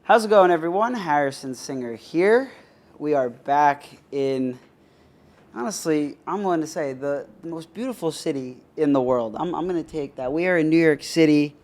How's it going, everyone? Harrison Singer here. We are back in, honestly, I'm going to say the most beautiful city in the world. I'm going to take that. We are in New York City.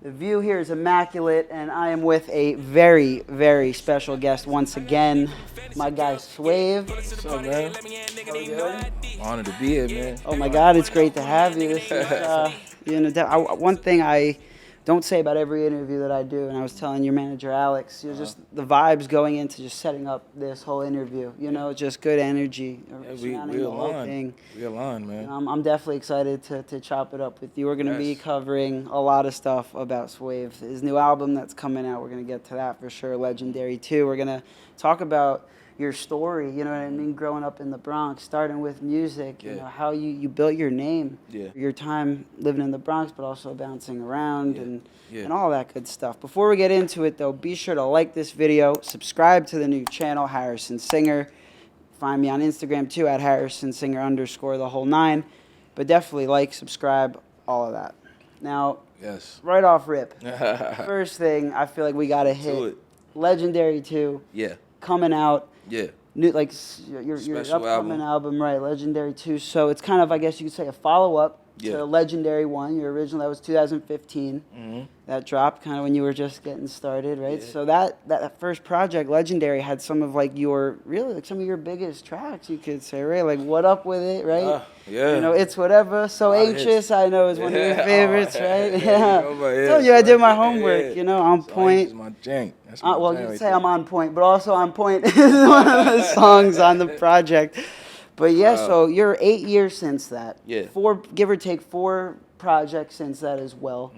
The view here is immaculate, and I am with a very, very special guest once again, my guy Swave. What's up, man? How are you doing? Honored to be here, man. Oh my God, it's great to have you. This is, one thing I don't say about every interview that I do, and I was telling your manager Alex, just the vibes going into just setting up this whole interview. Just good energy surrounding the whole thing. We aligned, man. I'm definitely excited to chop it up with you. We're going to be covering a lot of stuff about Swave. His new album that's coming out, we're going to get to that for sure. Legendary 2. We're going to talk about your story, you know what I mean, growing up in the Bronx, starting with music, how you built your name, your time living in the Bronx, but also bouncing around and all that good stuff. Before we get into it, though, be sure to like this video, subscribe to the new channel, Harrison Singer. Find me on Instagram, too, at @HarrisonSinger_ the whole 9. But definitely like, subscribe, all of that. Now, right off rip, first thing I feel like we got to hit, Legendary 2, coming out. New, like your upcoming album, right? Legendary 2. So it's kind of, I guess you could say, a follow-up to Legendary 1. Your original, that was 2015. That dropped kind of when you were just getting started, right? So that first project, Legendary, had some of some of your biggest tracks, you could say, right? Like What Up With It, right? It's Whatever. So Anxious, I know, is one of your favorites, right? Told you I did my homework, on point. My jank. Well, you say I'm on point, but also on point is one of the songs on the project. But so you're 8 years since that. Give or take 4 projects since that as well.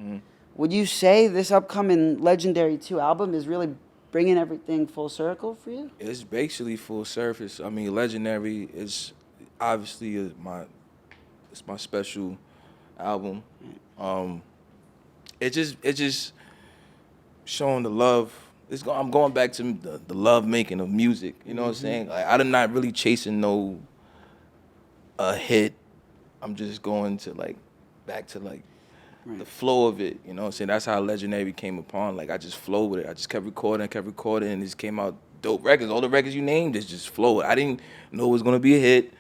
Would you say this upcoming Legendary 2 album is really bringing everything full circle for you? It's basically full surface. I mean, Legendary is obviously my special album. It just showing the love. I'm going back to the love making of music. You know what I'm saying? Like, I'm not really chasing a hit. I'm just going to back to the flow of it. You know what I'm saying? That's how Legendary came upon. Like, I just flow with it. I just kept recording, and it just came out dope records. All the records you named just flow. I didn't know it was gonna be a hit,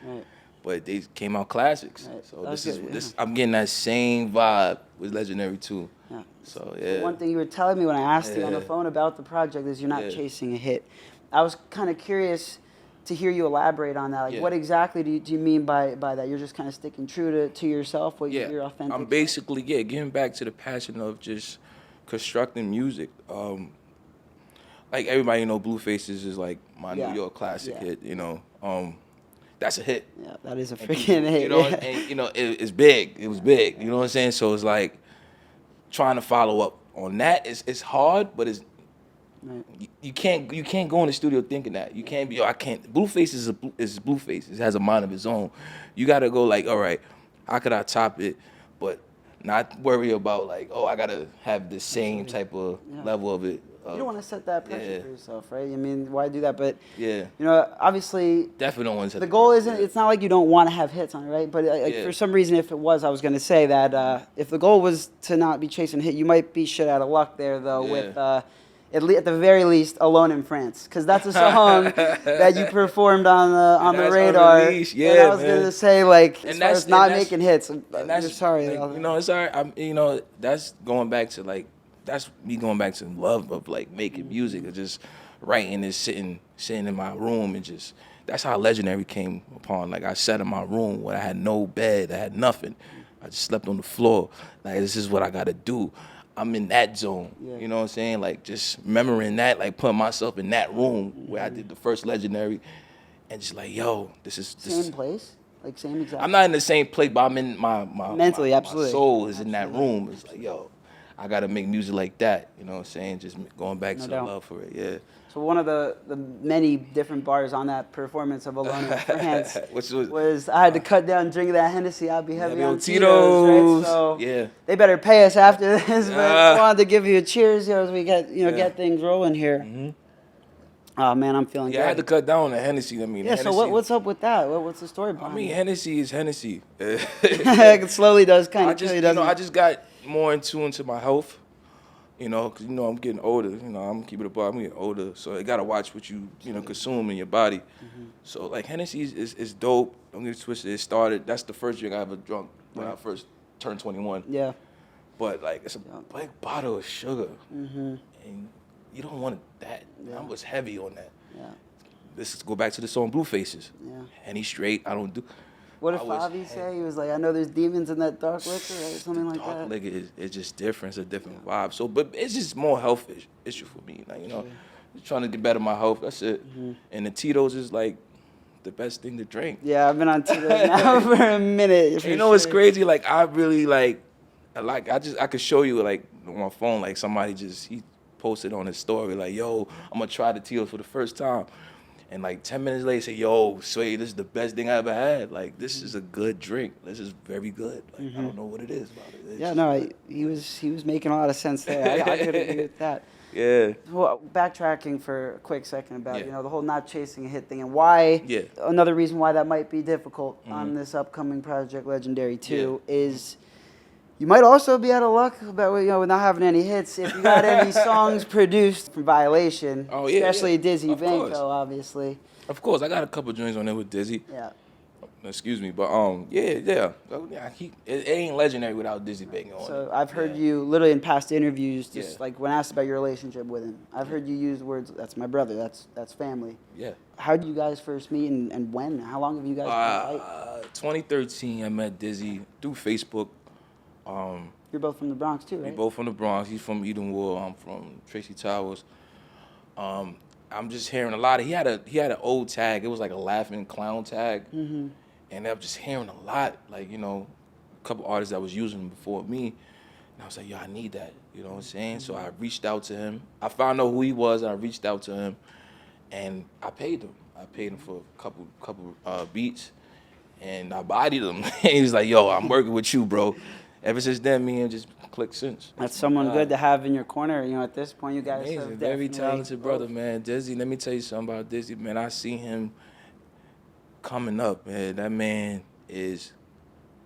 but they came out classics. So this I'm getting that same vibe with Legendary 2. So One thing you were telling me when I asked you on the phone about the project is you're not chasing a hit. I was kind of curious to hear you elaborate on that. Like, what exactly do you mean by that? You're just kind of sticking true to yourself, your authentic. I'm basically getting back to the passion of just constructing music. Like everybody Bluefaces is like my New York classic hit. That's a hit. Yeah, that is a freaking hit. It's big. It was big. You know what I'm saying? So it's like trying to follow up on that. It's hard, but it's you can't go in the studio thinking that. You can't be. I can't. Blueface is Blueface. It has a mind of its own. You got to go like, all right, how could I top it, but not worry about I gotta have the same type of level of it. You don't want to set that pressure for yourself, right? I mean, why do that? But yeah, obviously, definitely don't want to set the goal isn't. It's not like you don't want to have hits on it, right? But for some reason, if it was, I was going to say that if the goal was to not be chasing hit, you might be shit out of luck there, though. With at the very least, Alone in France, because that's a song that you performed on the radar. And I was going to say, as far as not making hits, I'm sorry. It's all right. That's going back to that's me going back to love of making music, or just writing and sitting in my room, and just that's how Legendary came upon. I sat in my room when I had no bed, I had nothing. I just slept on the floor. This is what I gotta do. I'm in that zone. You know what I'm saying? Just remembering that, putting myself in that room where I did the first Legendary, and just this is same place. Same exact. I'm not in the same place, but I'm in my mentally, absolutely. My soul is in that room. It's I gotta make music like that. You know what I'm saying? Just going back to the love for it. So one of the many different bars on that performance of Alone in France was I had to cut down drinking that Hennessy. I'll be heavy on Tito's. Right? So they better pay us after this. But I wanted to give you a cheers as we get things rolling here. Oh man, I'm feeling good. I had to cut down on the Hennessy. Hennessy. So what's up with that? What's the story behind it? Hennessy is Hennessy. It slowly does kind of kill you, doesn't it? I just got more into my health. You know, because, you know, I'm getting older. You know, I'm keeping it above. I'm getting older. So you got to watch what you know, consume in your body. So, like, Hennessy is dope. Don't get it twisted. It started, that's the first drink I ever drunk when I first turned 21. Yeah. But, like, it's a big bottle of sugar. And you don't want that. I was heavy on that. Yeah. Let's go back to the song Blue Faces. Yeah. Henny straight, I don't do. What did Favi say? He was like, I know there's demons in that dark liquor, right? Something like that. Dark liquor is just different. It's a different vibe. So, but it's just more health issue for me. Like, you know, just trying to get better my health. That's it. And the Tito's is like the best thing to drink. Yeah, I've been on Tito now for a minute. You know what's crazy? Like, I really I could show you like on my phone. Like, somebody he posted on his story like, yo, I'm gonna try the Tito's for the first time. And like 10 minutes later, say, yo, Sway, this is the best thing I ever had. Like, this is a good drink. This is very good. Like, I don't know what it is about it. Yeah, no, he was making a lot of sense there. I could agree with that. Yeah. Well, backtracking for a quick second about, you know, the whole not chasing a hit thing and why, another reason why that might be difficult on this upcoming project, Legendary 2, is you might also be out of luck about, you know, not having any hits if you got any songs produced from Violation, especially Dizzy Banko, obviously. Of course, I got a couple joints on there with Dizzy. Yeah. Excuse me, but it ain't legendary without Dizzy Banko on it. So I've heard you literally in past interviews, just like when asked about your relationship with him, I've heard you use words, that's my brother, that's family. Yeah. How did you guys first meet and when? How long have you guys been tight? 2013, I met Dizzy through Facebook. You're both from the Bronx too, right? We both from the Bronx. He's from Edenwood. I'm from Tracy Towers. I'm just hearing a lot of. He had an old tag. It was like a laughing clown tag, and I'm just hearing a lot. Like, you know, a couple artists that was using him before me, and I was like, yo, I need that. You know what I'm saying? So I reached out to him. I found out who he was. And I reached out to him, and I paid him. I paid him for a couple beats, and I bodied him. And he was like, yo, I'm working with you, bro. Ever since then, me and just clicked since. That's someone good to have in your corner. You know, at this point, you guys amazing, have very talented brother, man. Dizzy, let me tell you something about Dizzy, man. I see him coming up, man. That man is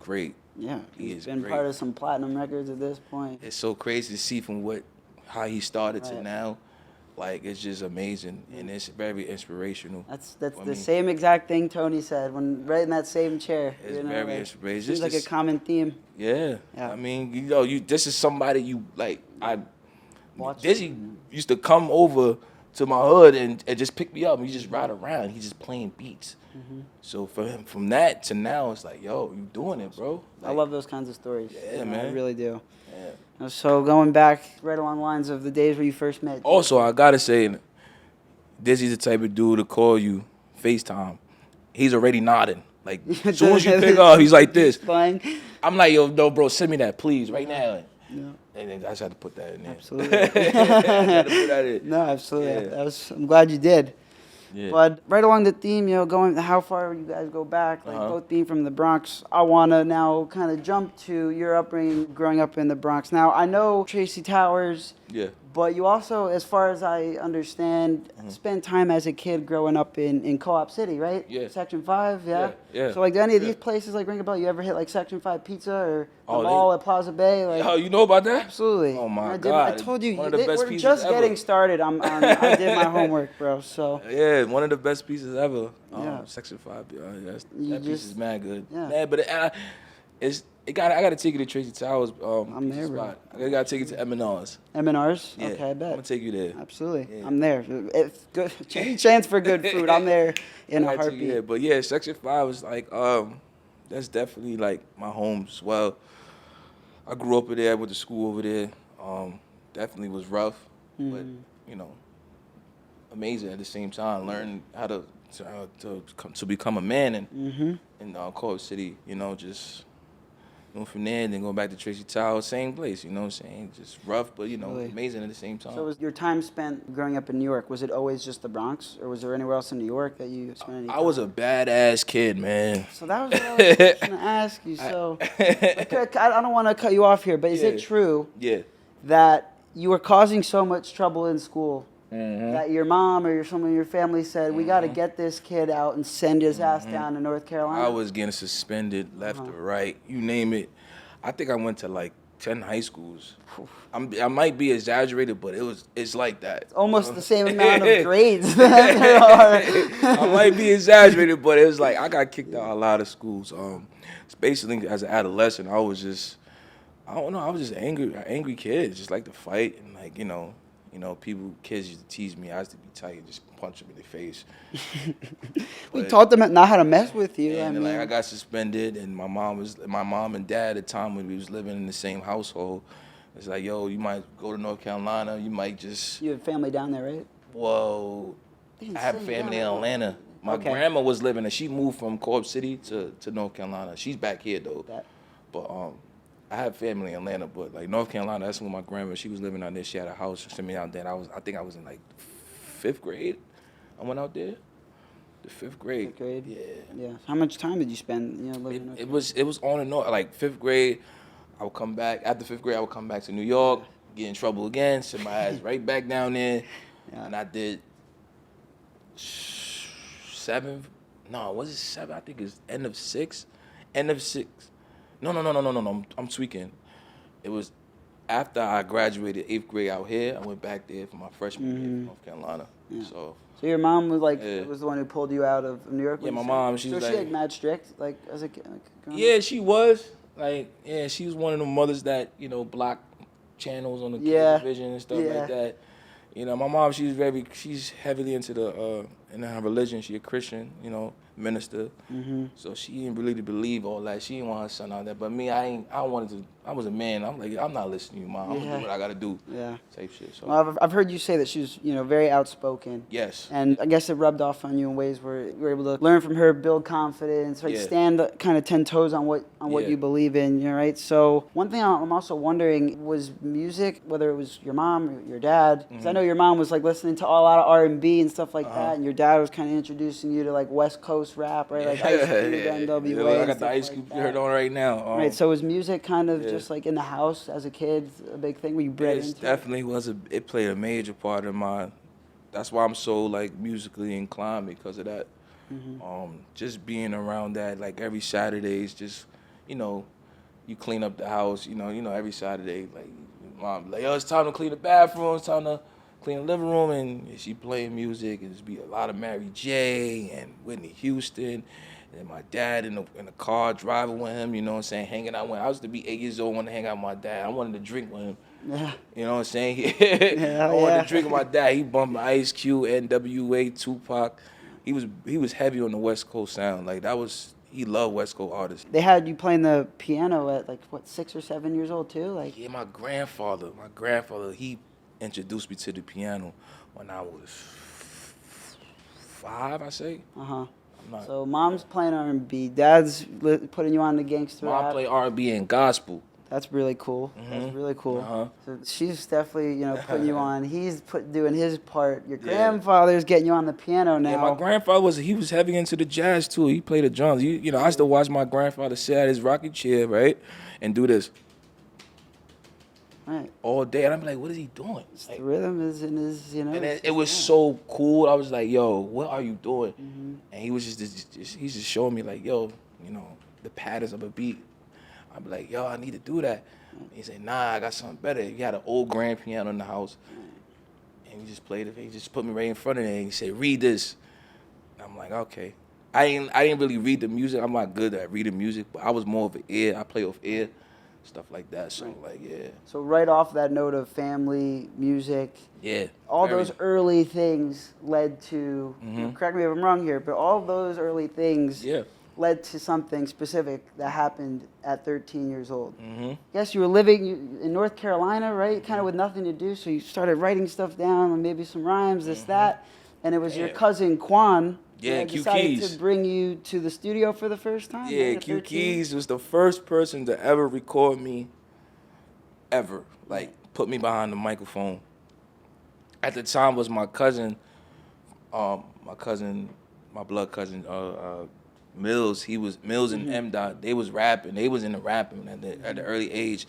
great. Yeah, he's been great. part of some platinum records at this point. It's so crazy to see from how he started to now. Like, it's just amazing, and it's very inspirational. That's the same exact thing Tony said when right in that same chair. It's very inspirational. Seems like a common theme. Yeah. I mean, you know, this is somebody you like. Dizzy used to come over to my hood and just pick me up. And he just ride around. He's just playing beats. So for him, from that to now, it's like, yo, you doing it, bro. Like, I love those kinds of stories. Yeah, man. I really do. Yeah. So going back right along the lines of the days where you first met. Also, I gotta say, Dizzy's the type of dude to call you FaceTime. He's already nodding. Like, as soon as you pick up, he's like this. I'm like, yo, no, bro, send me that, please, right now. Yeah. And then I just had to put that in there. Absolutely. I had to put that in. No, absolutely. Yeah. I'm glad you did. Yeah. But right along the theme, you know, going how far you guys go back, like both being from the Bronx, I want to now kind of jump to your upbringing, growing up in the Bronx. Now, I know Tracy Towers, but you also, as far as I understand, spent time as a kid growing up in Co-op City, right? Yeah. Section 5, yeah. So, like, do any of these places, like, ring a bell? You ever hit, like, Section 5 Pizza or the mall at Plaza Bay? Like, oh, you know about that? Absolutely. Oh, my God. I told you, one of the best we're pieces just ever. getting started. I did my homework, bro, so. Yeah, one of the best pieces ever. Yeah. Section 5. You that piece is mad good. Yeah. Man, but I gotta take you to Tracy Towers. I'm there, bro. I gotta take you to M&R's. M&R's? Yeah, Okay, I bet. I'm gonna take you there. Absolutely. Yeah. I'm there. If good, any chance for good food, I'm there in a heartbeat. Yeah, but yeah, Section 5 is like, that's definitely like my home as well. I grew up over there, I went to school over there. Definitely was rough, but, you know, amazing at the same time. Learning how to become a man in Co-op City, you know, just going from there and then going back to Tracy Towers, same place, you know what I'm saying? Just rough, but, you know, amazing at the same time. So was your time spent growing up in New York, was it always just the Bronx, or was there anywhere else in New York that you spent any time? I was a badass kid, man. So that was what I was going to ask you. So I don't want to cut you off here, but is it true that you were causing so much trouble in school that your mom or someone in your family said, we got to get this kid out and send his ass down to North Carolina? I was getting suspended left or right, you name it. I think I went to like 10 high schools. I might be exaggerated, but it's like that. Almost the same amount of grades that there are. I might be exaggerated, but it was like I got kicked out of a lot of schools. It's basically as an adolescent, I was just, I don't know, I was just an angry kid, just like to fight and like kids used to tease me. I used to be tight and just punch them in the face. We taught them not how to mess with you. And like I got suspended, and my mom and dad at the time when we was living in the same household, it's like, yo, you might go to North Carolina, you might just. You have family down there, right? Whoa, I have family in Atlanta. My grandma was living there. She moved from Corp City to North Carolina. She's back here though. But I have family in Atlanta, but like North Carolina, that's when my grandma, she was living out there. She had a house. She sent me out there. I think I was in like 5th grade. I went out there. The 5th grade. 5th grade. Yeah. Yeah. How much time did you spend, living? It was on and on. Like 5th grade, I would come back. After 5th grade, I would come back to New York, get in trouble again, send my ass right back down there, and I did 7. No, was it 7? I think it's end of 6. End of 6. No. I'm tweaking. It was after I graduated 8th grade out here. I went back there for my freshman year in North Carolina. Yeah. So your mom was was the one who pulled you out of New York? Yeah, my mom. She was like mad strict, like as a kid. Yeah, she was. Like, she was one of the mothers that block channels on the television and stuff like that. My mom, she's heavily into in her religion. She a Christian, minister. So she didn't really believe all that. She didn't want her son out there. But me, I wanted to. I was a man. I'm like, I'm not listening to you, Mom. I'm gonna do what I gotta do. Yeah. Type shit. So. Well, I've heard you say that she was, very outspoken. Yes. And I guess it rubbed off on you in ways where you were able to learn from her, build confidence, right? Stand kind of 10 toes on what you believe in, right? So one thing I'm also wondering was music, whether it was your mom or your dad, because I know your mom was like listening to a lot of R&B and stuff like that, and your dad was kind of introducing you to like West Coast rap, right? Like Ice Cube, NWA. I got the Ice Cube you heard on right now. Right. So was music kind of just like in the house as a kid a big thing? Were you bred into it? Definitely was. It played a major part in my. That's why I'm so like musically inclined because of that. Just being around that, like every Saturdays, just you clean up the house. Every Saturday, like mom, like yo, it's time to clean the bathroom. It's time to clean the living room, and she playing music. And just be a lot of Mary J. and Whitney Houston. And my dad in the car driving with him, hanging out with him. I used to be 8 years old, wanted to hang out with my dad. I wanted to drink with him. Yeah. You know what I'm saying? I wanted to drink with my dad. He bumped Ice Cube, NWA, Tupac. He was heavy on the West Coast sound. Like he loved West Coast artists. They had you playing the piano at 6 or 7 years old too? Yeah, my grandfather, he introduced me to the piano when I was 5, I say. So mom's playing R&B, dad's putting you on the gangster rap. Mom play R&B and gospel. That's really cool. That's really cool. So she's definitely, putting you on. He's doing his part. Your grandfather's getting you on the piano now. Yeah, my grandfather was heavy into the jazz too. He played the drums. I used to watch my grandfather sit at his rocking chair, right, and do this. Right. All day, and I'm like, what is he doing? The rhythm is in his, And it was so cool. I was like, yo, what are you doing? And he was he's just showing me like, yo, the patterns of a beat. I'm like, yo, I need to do that. He said, nah, I got something better. He had an old grand piano in the house, and he just played it. He just put me right in front of it, and he said, read this. And I'm like, okay. I didn't really read the music. I'm not good at reading music, but I was more of an ear. I play off ear. Stuff like that, so So right off that note of family, music, all those early things led to, correct me if I'm wrong here, but all those early things led to something specific that happened at 13 years old. Yes, you were living in North Carolina, right? Kind of with nothing to do, so you started writing stuff down, and maybe some rhymes, this, that, and it was your cousin Quan. Decided to bring you to the studio for the first time? Yeah, Q Keys was the first person to ever record me, ever. Like, put me behind the microphone. At the time was my cousin, my blood cousin, Mills. He was, Mills and M. Dot, they was rapping. They was into rapping at the early age.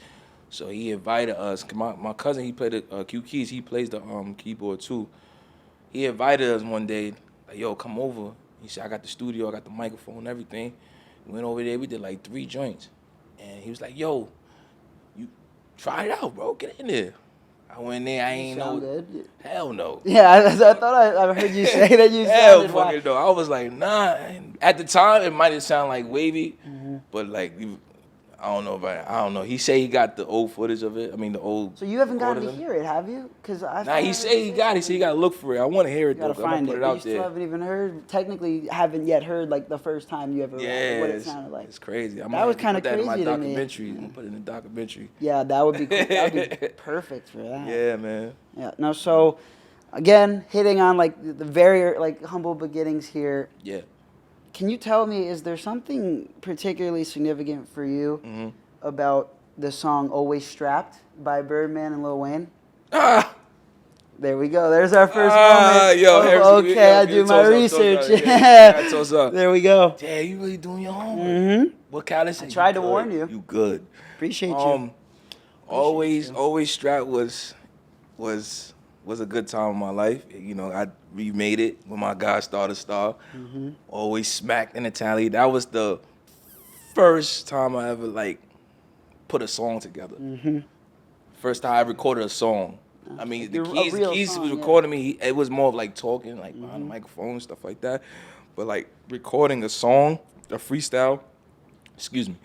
So he invited us. My cousin, he played the Q Keys. He plays the keyboard too. He invited us one day. Like, yo, come over. He said, I got the studio, I got the microphone and everything. We went over there, we did like 3 joints. And he was like, yo, try it out, bro. Get in there. I went there. I ain't know. Good? Hell no. Yeah, I thought I heard you say that you Hell sounded fucking no. I was like, nah. At the time, it might have sounded like wavy, but like, I don't know about it. I don't know. He said he got the old footage of it. I mean, the old. So you haven't gotten to recording. hear it, have you? Because Nah, he said he got it. He said he got to look for it. I want to hear it, You though. gotta 'Cause I'm find gonna it. put it But you out still there. haven't even heard. Technically, haven't yet heard like the first time you ever Yeah, what it sounded like. it's crazy. That was kind of crazy in my to me. documentary. I'm gonna put it in the documentary. Yeah, that would be cool. That would be perfect for that. Yeah, man. Yeah. No. So, again, hitting on like the very like humble beginnings here. Yeah. Can you tell me, is there something particularly significant for you about the song "Always Strapped" by Birdman and Lil Wayne? Ah. There we go. There's our first moment. Yo, Okay, I do my research. There we go. Yeah, you really doing your homework. What kind of I tried to warn you. You good. Appreciate you. Always Strapped was a good time in my life. You know, I remade it when my God started Star. Always Smacked in the T.A.L.Y. That was the first time I ever like put a song together. First time I recorded a song. I mean, the Keys was recording me. It was more of like talking, like behind the microphone, stuff like that. But like recording a song, a freestyle, excuse me,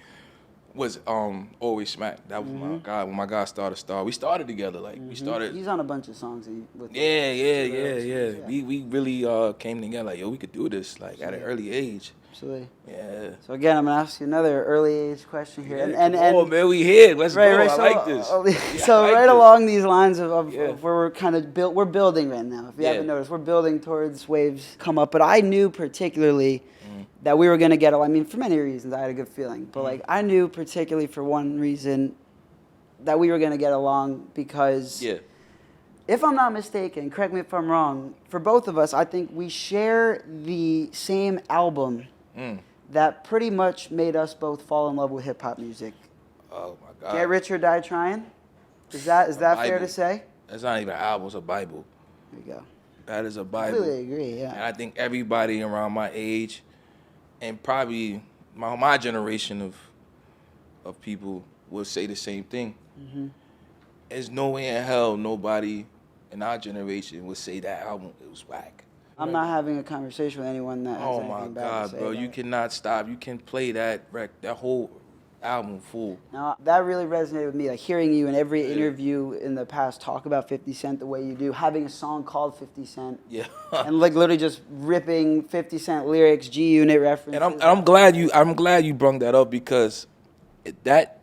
was Always Smacked. That was my God. When my God started Star, we started together. Like we started. He's on a bunch of songs with. Yeah. We really came together. Like, yo, we could do this. Like at an early age. Absolutely. Yeah. So again, I'm gonna ask you another early age question here, Yeah, and man, we here. Let's go. I like this. So right along these lines of where we're kind of we're building right now. If you haven't noticed, we're building towards Waves come up. But I knew particularly that we were gonna get. I mean, for many reasons, I had a good feeling. But like, I knew particularly for one reason that we were gonna get along because. Yeah. If I'm not mistaken, correct me if I'm wrong. For both of us, I think we share the same album. That pretty much made us both fall in love with hip hop music. Oh my God! Get Rich or Die Tryin'. Is that fair to say? That's not even an album; it's a Bible. There you go. That is a Bible. I completely agree. Yeah. And I think everybody around my age, and probably my generation of people will say the same thing. There's no way in hell nobody in our generation would say that album it was whack. I'm not having a conversation with anyone that has anything bad to say. Oh my God, bro! You cannot stop. You can play that whole album full. Now that really resonated with me. Like hearing you in every interview in the past talk about 50 Cent the way you do, having a song called 50 Cent. Yeah. And like literally just ripping 50 Cent lyrics, G Unit references. And I'm glad you brought that up because that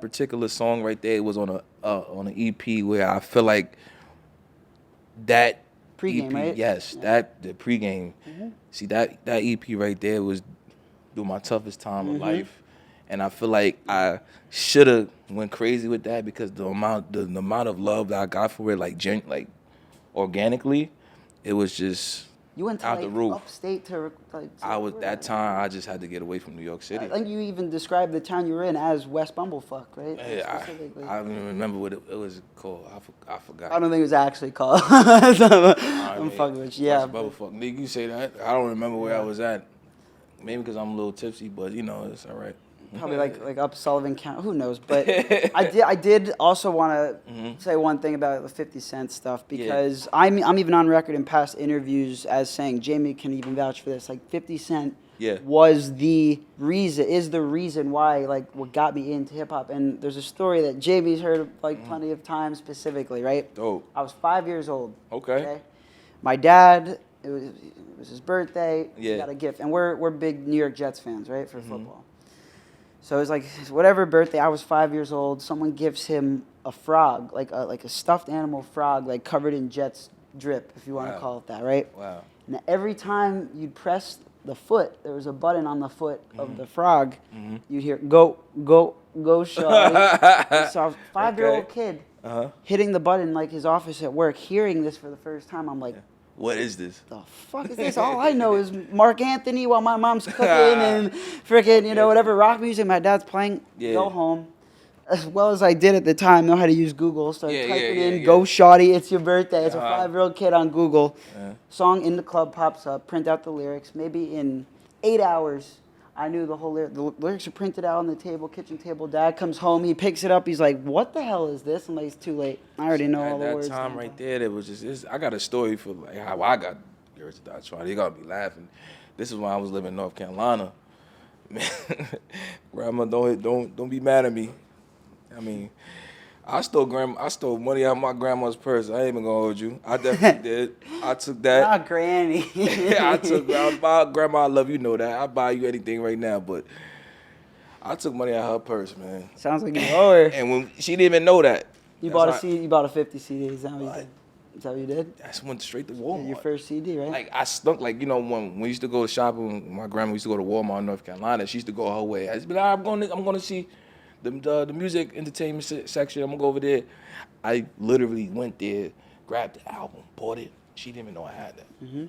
particular song right there was on an EP where I feel like that. Pre-game, EP, right? Yes, the pregame. See that EP right there was through my toughest time of life, and I feel like I should have went crazy with that because the amount of love that I got for it, like organically, it was just you went to out the roof. Upstate to like. I just had to get away from New York City. I think you even described the town you were in as West Bumblefuck, right? Yeah, I don't even remember what it was called. I forgot. I don't think it was actually called. I'm fucking with you. Yeah. West Bumblefuck. Nigga, you say that? I don't remember where I was at. Maybe because I'm a little tipsy, but you know it's all right. Probably like up Sullivan County. Who knows? But I did also want to say one thing about the 50 Cent stuff because I'm even on record in past interviews as saying Jamie can even vouch for this. Like 50 Cent is the reason why like what got me into hip hop. And there's a story that Jamie's heard like plenty of times specifically, right? Oh. I was 5 years old. Okay. My dad. It was his birthday. Yeah. He got a gift, and we're big New York Jets fans, right, for football. So it was like whatever birthday. I was 5 years old. Someone gives him a frog, like a stuffed animal frog, like covered in Jets drip, if you want to call it that, right? Wow. And every time you'd press the foot, there was a button on the foot of the frog. You'd hear go shawty. So I was a 5-year-old kid hitting the button like his office at work, hearing this for the first time. I'm like. What is this? The fuck is this? All I know is Mark Anthony while my mom's cooking and freaking, whatever rock music my dad's playing. Go home. As well as I did at the time, know how to use Google. Started typing in, go shawty, it's your birthday. It's a 5-year-old kid on Google. Song in the club pops up, print out the lyrics. Maybe in 8 hours, I knew the whole the lyrics are printed out on the table, kitchen table. Dad comes home, he picks it up, he's like, "What the hell is this?" I'm like, "It's too late. I already know all the That words." time right there, that was just. I got a story for like how I got Rich Or Die Tryin. They gotta be laughing. This is when I was living in North Carolina. Man, grandma, don't be mad at me. I mean, I stole money out of my grandma's purse. I ain't even gonna hold you. I definitely did. I took that. Not granny. Grandma, I love you, know that. I'll buy you anything right now, but I took money out of her purse, man. Sounds like you owe her. And when she didn't even know that. You bought a 50 CD. Is that what you did? Is that what you did? I went straight to Walmart. Your first CD, right? Like I stuck, like, you know, when we used to go shopping, my grandma used to go to Walmart in North Carolina. She used to go her way. I used to be like, I'm gonna see the music entertainment section. I'm gonna go over there. I literally went there, grabbed the album, bought it. She didn't even know I had that. Mm-hmm.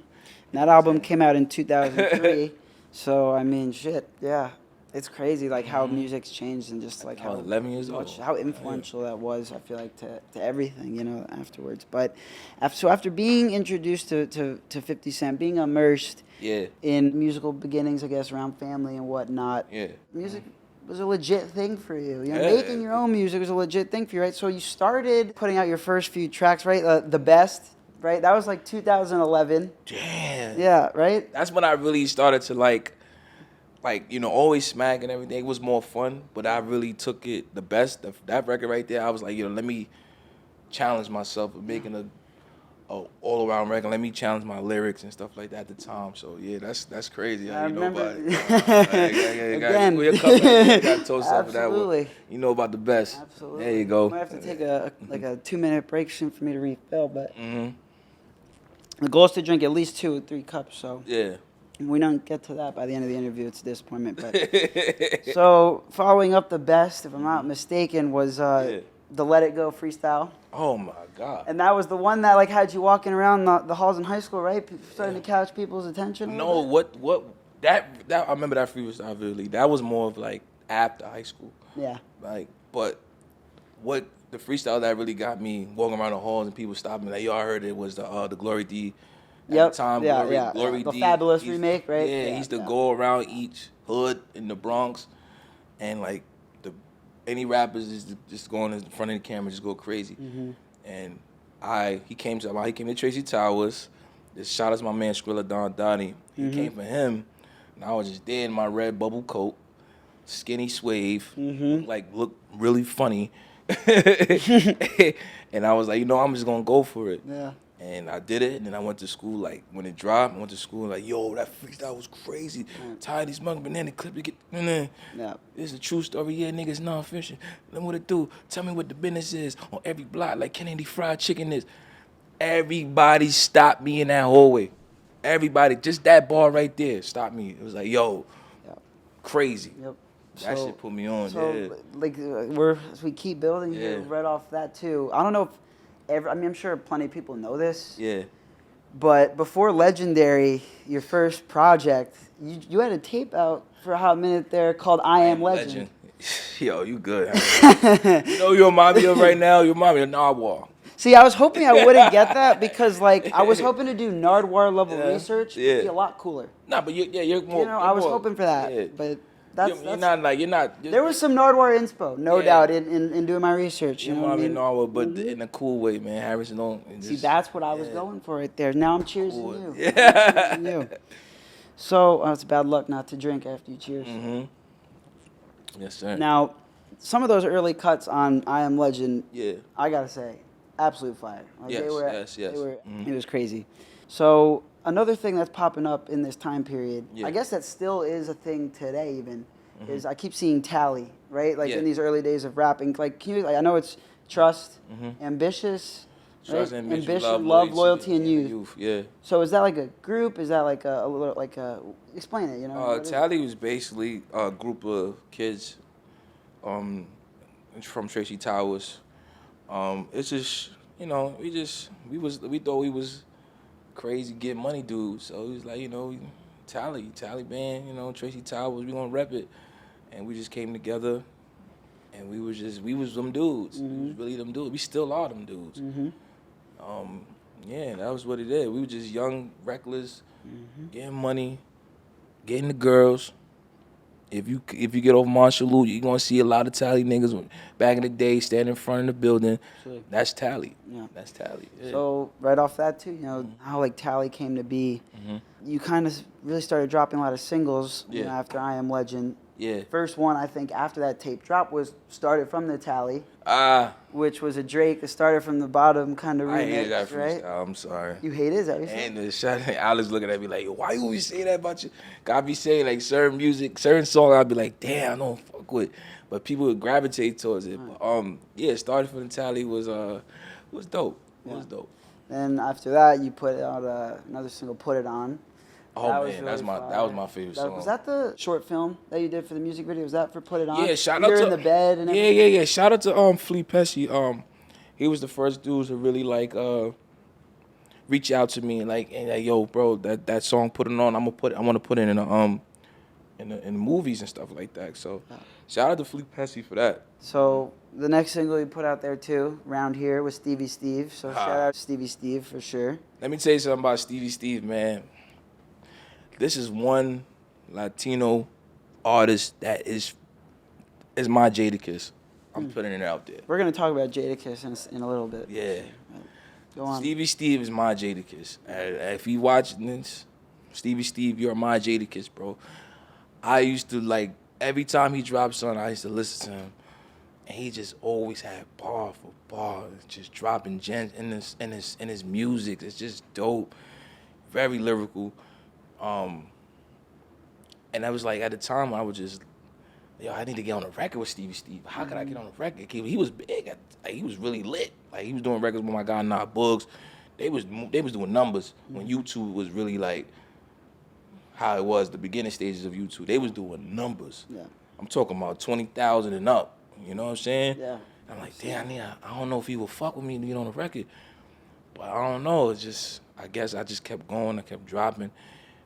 That album came out in 2003. So I mean, shit, yeah. It's crazy, like how music's changed and just like how 11 years old. How influential that was. I feel like to everything, you know, afterwards. But after being introduced to 50 Cent, being immersed in musical beginnings, I guess around family and whatnot. Music was a legit thing for you. You know, making your own music was a legit thing for you, right? So you started putting out your first few tracks, right? The Best, right? That was like 2011. Damn. Yeah, right. That's when I really started to like, you know, always smack and everything. It was more fun, but I really took it the best. That record right there, I was like, you know, let me challenge myself with making a all-around record. Let me challenge my lyrics and stuff like that at the time. So, yeah, that's crazy. I you know about remember. it. Again. You got to toast up for that one. Absolutely. You know about the Best. Absolutely. There you go. I might have to take a 2-minute break soon for me to refill, but the goal is to drink at least 2 or 3 cups, so. Yeah. We don't get to that by the end of the interview. It's a disappointment. But so following up the Best, if I'm not mistaken, was the Let It Go freestyle. Oh my God! And that was the one that like had you walking around the halls in high school, right? Starting to catch people's attention. No, what that I remember that freestyle vividly. That was more of like after high school. Yeah. Like, but what the freestyle that really got me walking around the halls and people stopping me like, yo, I heard it was the Glory D. At the time, Glory the D, Fabulous remake, right? Yeah, he used to go around each hood in the Bronx, and like any rappers just going in front of the camera, just go crazy. And he came to Tracy Towers. Just shout out to my man Skrilla Don Donnie. He came for him, and I was just there in my red bubble coat, skinny Swave, looked really funny, and I was like, you know, I'm just gonna go for it. Yeah. And I did it, and then I went to school, like, when it dropped, I went to school, like, yo, that freestyle was crazy. Tired of these mother banana clip to get, this is a true story, yeah, niggas non-fiction. Then what it do? Tell me what the business is on every block, like Kennedy Fried Chicken is. Everybody stopped me in that hallway. Everybody, just that bar right there stopped me. It was like, yo, crazy. Yep. That shit put me on, like, as we keep building, you read off that too. I don't know if I'm sure plenty of people know this. Yeah. But before Legendary, your first project, you had a tape out for a hot minute there called I Am Legend. Yo, you good. You know your mommy right now? Your mommy a Nardwuar. See, I was hoping I wouldn't get that because, like, I was hoping to do Nardwuar level research. It'd be a lot cooler. Nah, but you're more. You know, I was hoping for that. Yeah. But you're not. There was some Nardwuar inspo, no doubt, in doing my research. You know what I mean? Nardwuar, but in a cool way, man. Harrison don't. See, that's what I was going for right there. Now I'm cheersing you. Yeah. I'm cheersing you. So it's bad luck not to drink after you cheers. Yes, sir. Now, some of those early cuts on I Am Legend, I gotta say, absolute fire. Like yes. It was crazy. So another thing that's popping up in this time period, I guess that still is a thing today even, is I keep seeing T.A.L.Y, right? Like in these early days of rapping. Like, I know it's trust, ambitious, trust, right? ambition, love, loyalty, and youth. Yeah. So is that like a group? Is that like a little, like a, explain it, you know? T.A.L.Y was basically a group of kids from Tracy Towers. It's just, you know, we thought we was crazy get money dudes. So it was like, you know, T.A.L.Y band, you know, Tracy Towers, we gonna rep it. And we just came together and we was them dudes. We was really them dudes. We still are them dudes. Yeah, that was what it is. We were just young, reckless, getting money, getting the girls, If you get off Marshall Loop, you're gonna see a lot of T.A.L.Y. niggas back in the day standing in front of the building. Sure. That's T.A.L.Y. Yeah. That's T.A.L.Y. Yeah. So right off that too, you know, how like T.A.L.Y. came to be. You kind of really started dropping a lot of singles you know, after I Am Legend. Yeah. First one I think after that tape drop was started from the T.A.L.Y. Which was a Drake that started from the bottom kind of remix. I hated that right? freestyle. I'm sorry. You hate it? Is that what you And said? the shot, Alex looking at me like, why you always say that about you? God be saying like certain music, certain song, I'd be like, damn, I don't fuck with. But people would gravitate towards it. But yeah, started from the T.A.L.Y. was dope. It was dope. Then after that, you put out another single, "Put It On." Oh that man, was really that was my favorite song. Was that the short film that you did for the music video? Was that for "Put It On"? Yeah, shout out You're to in the bed and everything? yeah. Shout out to Flea Pesci. He was the first dude to really like reach out to me and like yo, bro, that song "Put It On." I want to put it in the movies and stuff like that. So shout out to Flea Pesci for that. So the next single you put out there too, "Round Here," with Stevey Steve. So shout out to Stevey Steve for sure. Let me tell you something about Stevey Steve, man. This is one Latino artist that is my Jadakiss. I'm putting it out there. We're gonna talk about Jadakiss in a little bit. Yeah. Go on. Stevey Steve is my Jadakiss. If you watching this, Stevey Steve, you're my Jadakiss, bro. I used to like every time he dropped something, I used to listen to him, and he just always had bar for bar, just dropping gems in his music. It's just dope, very lyrical. And I was like, at the time, I was just, yo, I need to get on a record with Stevey Steve. How could I get on a record? He was big. He was really lit. Like, he was doing records with my guy, Nah Bugs. They was doing numbers when YouTube was really like how it was, the beginning stages of YouTube. They was doing numbers. Yeah. I'm talking about 20,000 and up. You know what I'm saying? Yeah. I'm like, damn, I don't know if he will fuck with me to get on the record. But I don't know. It's just, I guess I just kept going. I kept dropping.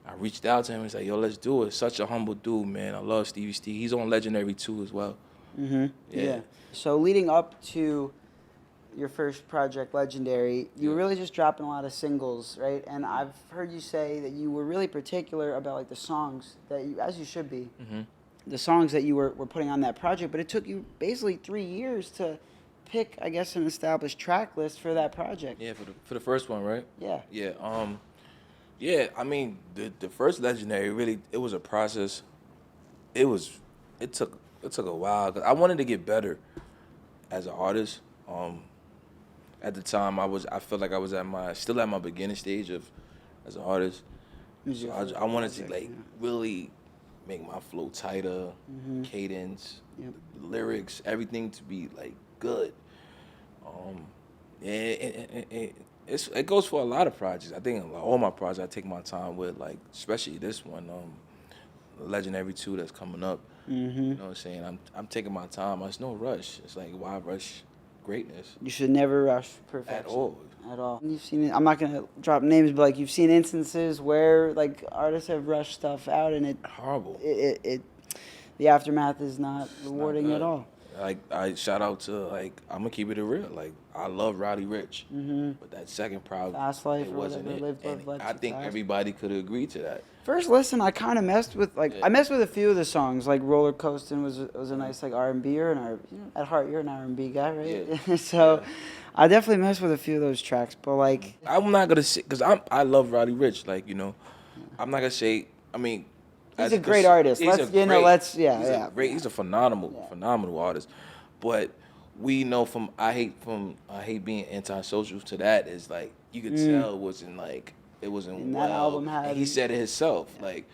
I reached out to him and said, yo, let's do it. Such a humble dude, man. I love Stevey Steve. He's on Legendary too as well. Yeah. So leading up to your first project, Legendary, you were really just dropping a lot of singles, right? And I've heard you say that you were really particular about like the songs that you, as you should be, the songs that you were putting on that project. But it took you basically 3 years to pick, I guess, an established track list for that project. Yeah, for the first one, right? Yeah. Yeah. Yeah, I mean, the first Legendary, really, it was a process. It took a while, 'cause I wanted to get better as an artist. At the time, I felt like I was still at my beginning stage as an artist. So I wanted to like really make my flow tighter, cadence, lyrics, everything to be like good. It goes for a lot of projects. I think all my projects I take my time with, like especially this one, Legendary 2 that's coming up. You know what I'm saying? I'm taking my time. There's no rush. It's like, why rush greatness? You should never rush perfection. At all. At all. You've seen it. I'm not gonna drop names, but like you've seen instances where like artists have rushed stuff out and it horrible. The aftermath is not rewarding at all. Like, I shout out to, like, I'm gonna keep it real. Like, I love Roddy Rich, but that second project, Fast Life, it wasn't it. And I think everybody could agree to that. First listen, I kind of messed with I messed with a few of the songs. Like Roller Coastin' was a nice like R&B-er, and at heart you're an R&B guy, right? Yeah. So I definitely messed with a few of those tracks, but like I'm not gonna say, because I love Roddy Rich. Like, you know, I'm not gonna say. I mean, he's a great artist. He's a phenomenal artist. But we know from I hate being antisocial to that is like you could tell it wasn't and that album had, and he said it himself, like,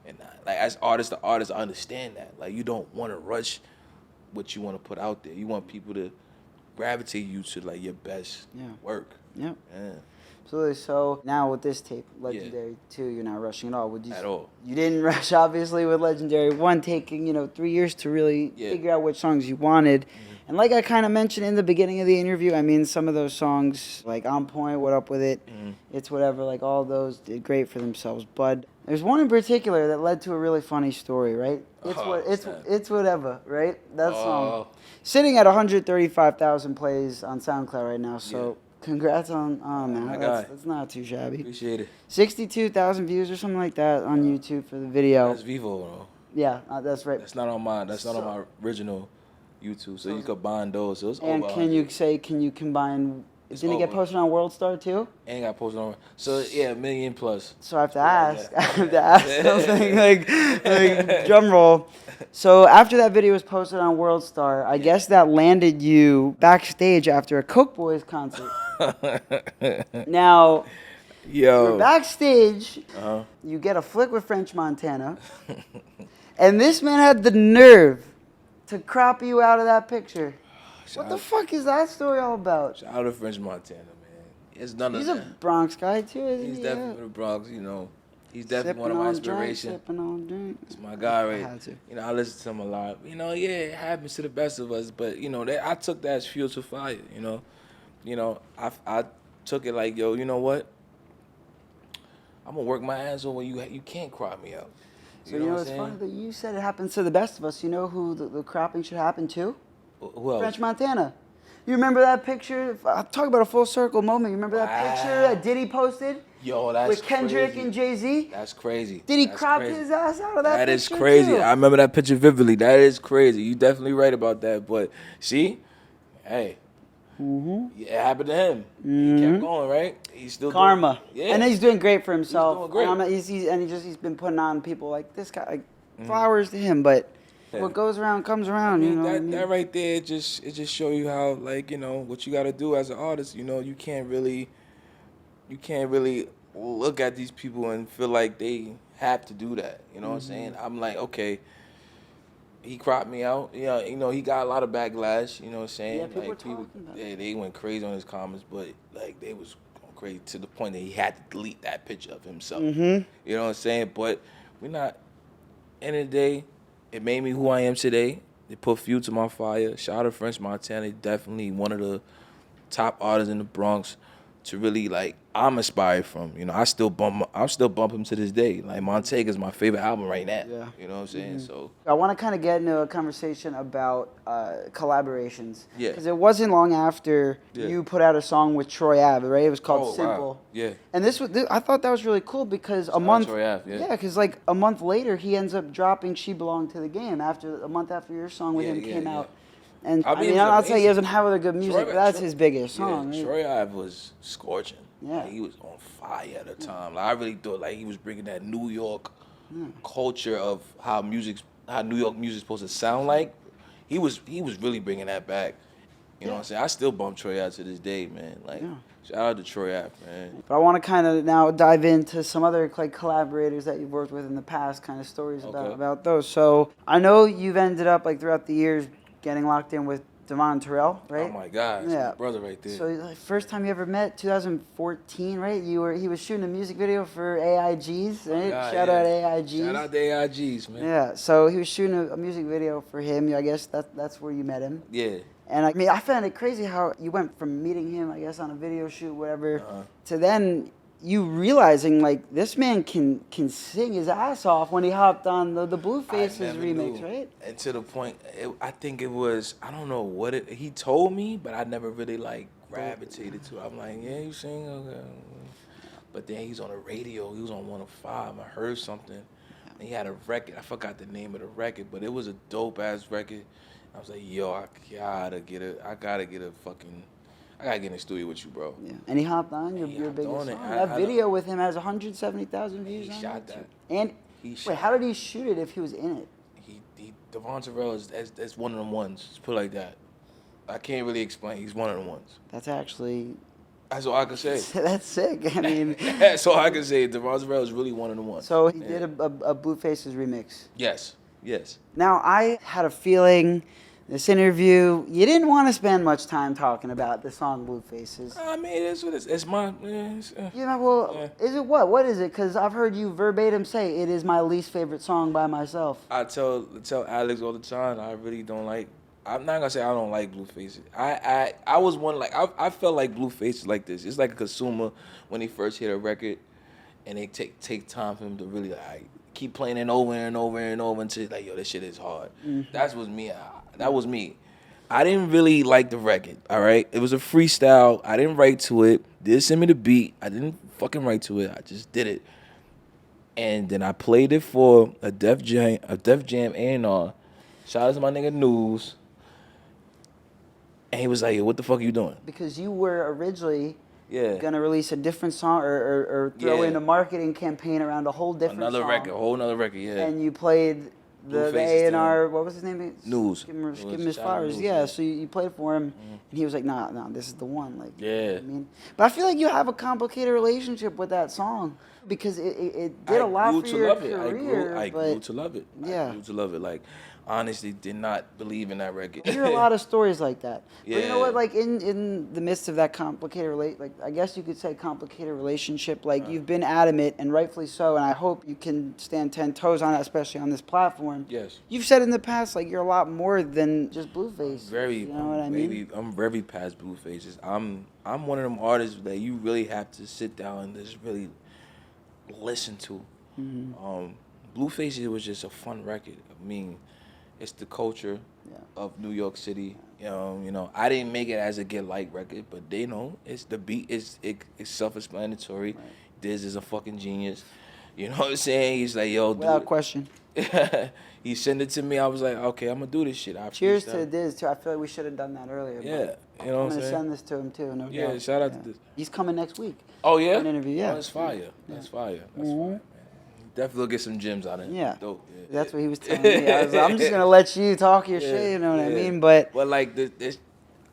and like as artists, I understand that. Like, you don't want to rush what you want to put out there. You want people to gravitate you to like your best work. Yeah. Absolutely. So now with this tape, Legendary 2, you're not rushing at all. Would you? At all. You didn't rush, obviously, with Legendary 1, taking 3 years to really figure out which songs you wanted. And like I kind of mentioned in the beginning of the interview, I mean, some of those songs, like On Point, What Up With It, It's Whatever, like all those did great for themselves. But there's one in particular that led to a really funny story, right? It's Whatever, right? That song. Sitting at 135,000 plays on SoundCloud right now, so congrats on that. That's not too shabby. Appreciate it. 62,000 views or something like that on YouTube for the video. That's Vivo, though. Yeah, that's right. That's not on my original YouTube. So you could bind those. So it's and over. Can you combine? Didn't it get over. posted on World Star too? Ain't got posted on. So yeah, 1 million plus. So I have to ask. I have to ask something like drum roll. So after that video was posted on World Star, I guess that landed you backstage after a Coke Boys concert. Now, you're backstage. You get a flick with French Montana, and this man had the nerve to crop you out of that picture. What the fuck is that story all about? Shout out to French Montana, man. It's none He's of that. a Bronx guy too, isn't he? He's definitely from the Bronx, you know. He's definitely one of my inspirations. Sipping on drink. It's my guy, right? You know, I listen to him a lot. You know, yeah, it happens to the best of us, but you know, I took that as fuel to fire. You know, I took it like, yo, you know what? I'm gonna work my ass over. You can't crop me out. So you know it's funny that you said it happens to the best of us. You know who the cropping should happen to? Who else? French Montana. You remember that picture? Talk about a full circle moment. You remember that picture that Diddy posted? Yo, that's with Kendrick crazy. And Jay-Z? That's crazy. Did he crop his ass out of that picture? That is crazy. Too? I remember that picture vividly. That is crazy. You definitely right about that. But see, hey, it happened to him. He kept going, right? He's still karma. And he's doing great for himself. He's doing great. He's been putting on people like this guy, like flowers to him, but. What goes around comes around, you know. That right there, it just show you how, like, you know, what you got to do as an artist. You know, you can't really look at these people and feel like they have to do that. You know what I'm saying? I'm like, okay, he cropped me out. Yeah, you know, he got a lot of backlash. You know what I'm saying? Yeah, people were talking about it. They went crazy on his comments, but like they was going crazy to the point that he had to delete that picture of himself. You know what I'm saying? But we're not. End of the day. It made me who I am today. It put fuel to my fire. Shout out to French Montana. Definitely one of the top artists in the Bronx to really, like, I'm inspired from. You know, I still bump him to this day. Like, Montega is my favorite album right now. Yeah. You know what I'm saying? So I want to kind of get into a conversation about collaborations. Yeah. Because it wasn't long after you put out a song with Troy Ave, right? It was called Simple. Wow. Yeah. And I thought that was really cool because Shout out to Troy Ave, yeah. because like a month later he ends up dropping She Belonged to the Game a month after your song with him came out. And I mean, I'll tell you, he doesn't have other good music, but that's his biggest song. Yeah, Troy Ave was scorching. Yeah. Like, he was on fire at the time. Like, I really thought like he was bringing that New York culture of how New York music's supposed to sound like. He was really bringing that back. You know what I'm saying? I still bump Troy Ave to this day, man. Like, shout out to Troy Ave, man. But I want to kind of now dive into some other like collaborators that you've worked with in the past, kind of stories about those. So I know you've ended up like throughout the years getting locked in with Devvon Terrell, right? Oh my God, that's my brother right there. So like, first time you ever met, 2014, right? He was shooting a music video for AIGs, right? Shout out AIGs. Shout out to AIGs, man. Yeah, so he was shooting a music video for him. I guess that's where you met him. Yeah. And I mean, I found it crazy how you went from meeting him, I guess, on a video shoot, whatever, to then you realizing like this man can sing his ass off when he hopped on the Bluefaces remix, right? And to the point, I think it was, I don't know what he told me, but I never really like gravitated to it. I'm like, yeah, you sing, okay. But then he's on the radio. He was on 105. I heard something. And he had a record. I forgot the name of the record, but it was a dope ass record. I was like, yo, I gotta get in the studio with you, bro. Yeah. And he hopped on your biggest song. That video with him has 170,000 views on it. He shot that. And wait, how did he shoot it if he was in it? Devvon Terrell is one of them ones. Just put it like that. I can't really explain. He's one of them ones. That's actually... That's all I can say. That's sick. I mean... That's all I can say. Devvon Terrell is really one of the ones. So he did a Bluefaces remix. Yes. Now, I had a feeling... This interview, you didn't want to spend much time talking about the song Bluefaces. I mean, it's my... Is it what? What is it? Because I've heard you verbatim say it is my least favorite song by myself. I tell Alex all the time, I really don't like... I'm not going to say I don't like Bluefaces. I was one, like... I felt like Bluefaces like this. It's like a consumer when he first hit a record and they take time for him to really, like... keep playing it over and over and over until like, yo, this shit is hard. That was me. I didn't really like the record, all right? It was a freestyle. I didn't write to it. They send me the beat. I didn't fucking write to it. I just did it. And then I played it for a Def Jam A&R. Shout out to my nigga News. And he was like, yo, what the fuck are you doing? Because you were originally gonna release a different song or throw in a marketing campaign around a whole different song. Whole nother record, yeah. And you played the A&R, what was his name? News. Give him his flowers. Yeah, so you played for him, and he was like, nah, this is the one. Like, yeah. You know what I mean? But I feel like you have a complicated relationship with that song because it did a lot for your career. I grew to love it. Yeah. I grew to love it. Like, honestly, did not believe in that record. I hear a lot of stories like that. Yeah. But you know what? Like in the midst of that complicated I guess you could say complicated relationship. Like you've been adamant, and rightfully so. And I hope you can stand 10 toes on that, especially on this platform. Yes. You've said in the past like you're a lot more than just Blueface. You know what I mean? I'm very past Bluefaces. I'm one of them artists that you really have to sit down and just really listen to. Bluefaces was just a fun record. I mean, it's the culture of New York City. You know, I didn't make it as a Get Like record, but they know it's the beat. It's self-explanatory. Right. Diz is a fucking genius. You know what I'm saying? He's like, yo, without question. He sent it to me. I was like, okay, I'm gonna do this shit. Cheers to Diz too. I feel like we should have done that earlier. Yeah, you know what I'm saying? I'm gonna send this to him too. No doubt. Shout out to Diz. He's coming next week. Oh yeah. An interview. Yeah. Oh, that's fire. That's fire. That's fire, man. Definitely get some gems out of it. Yeah. Dope. That's what he was telling me. I was like, I'm just gonna let you talk your shit. You know what I mean? But like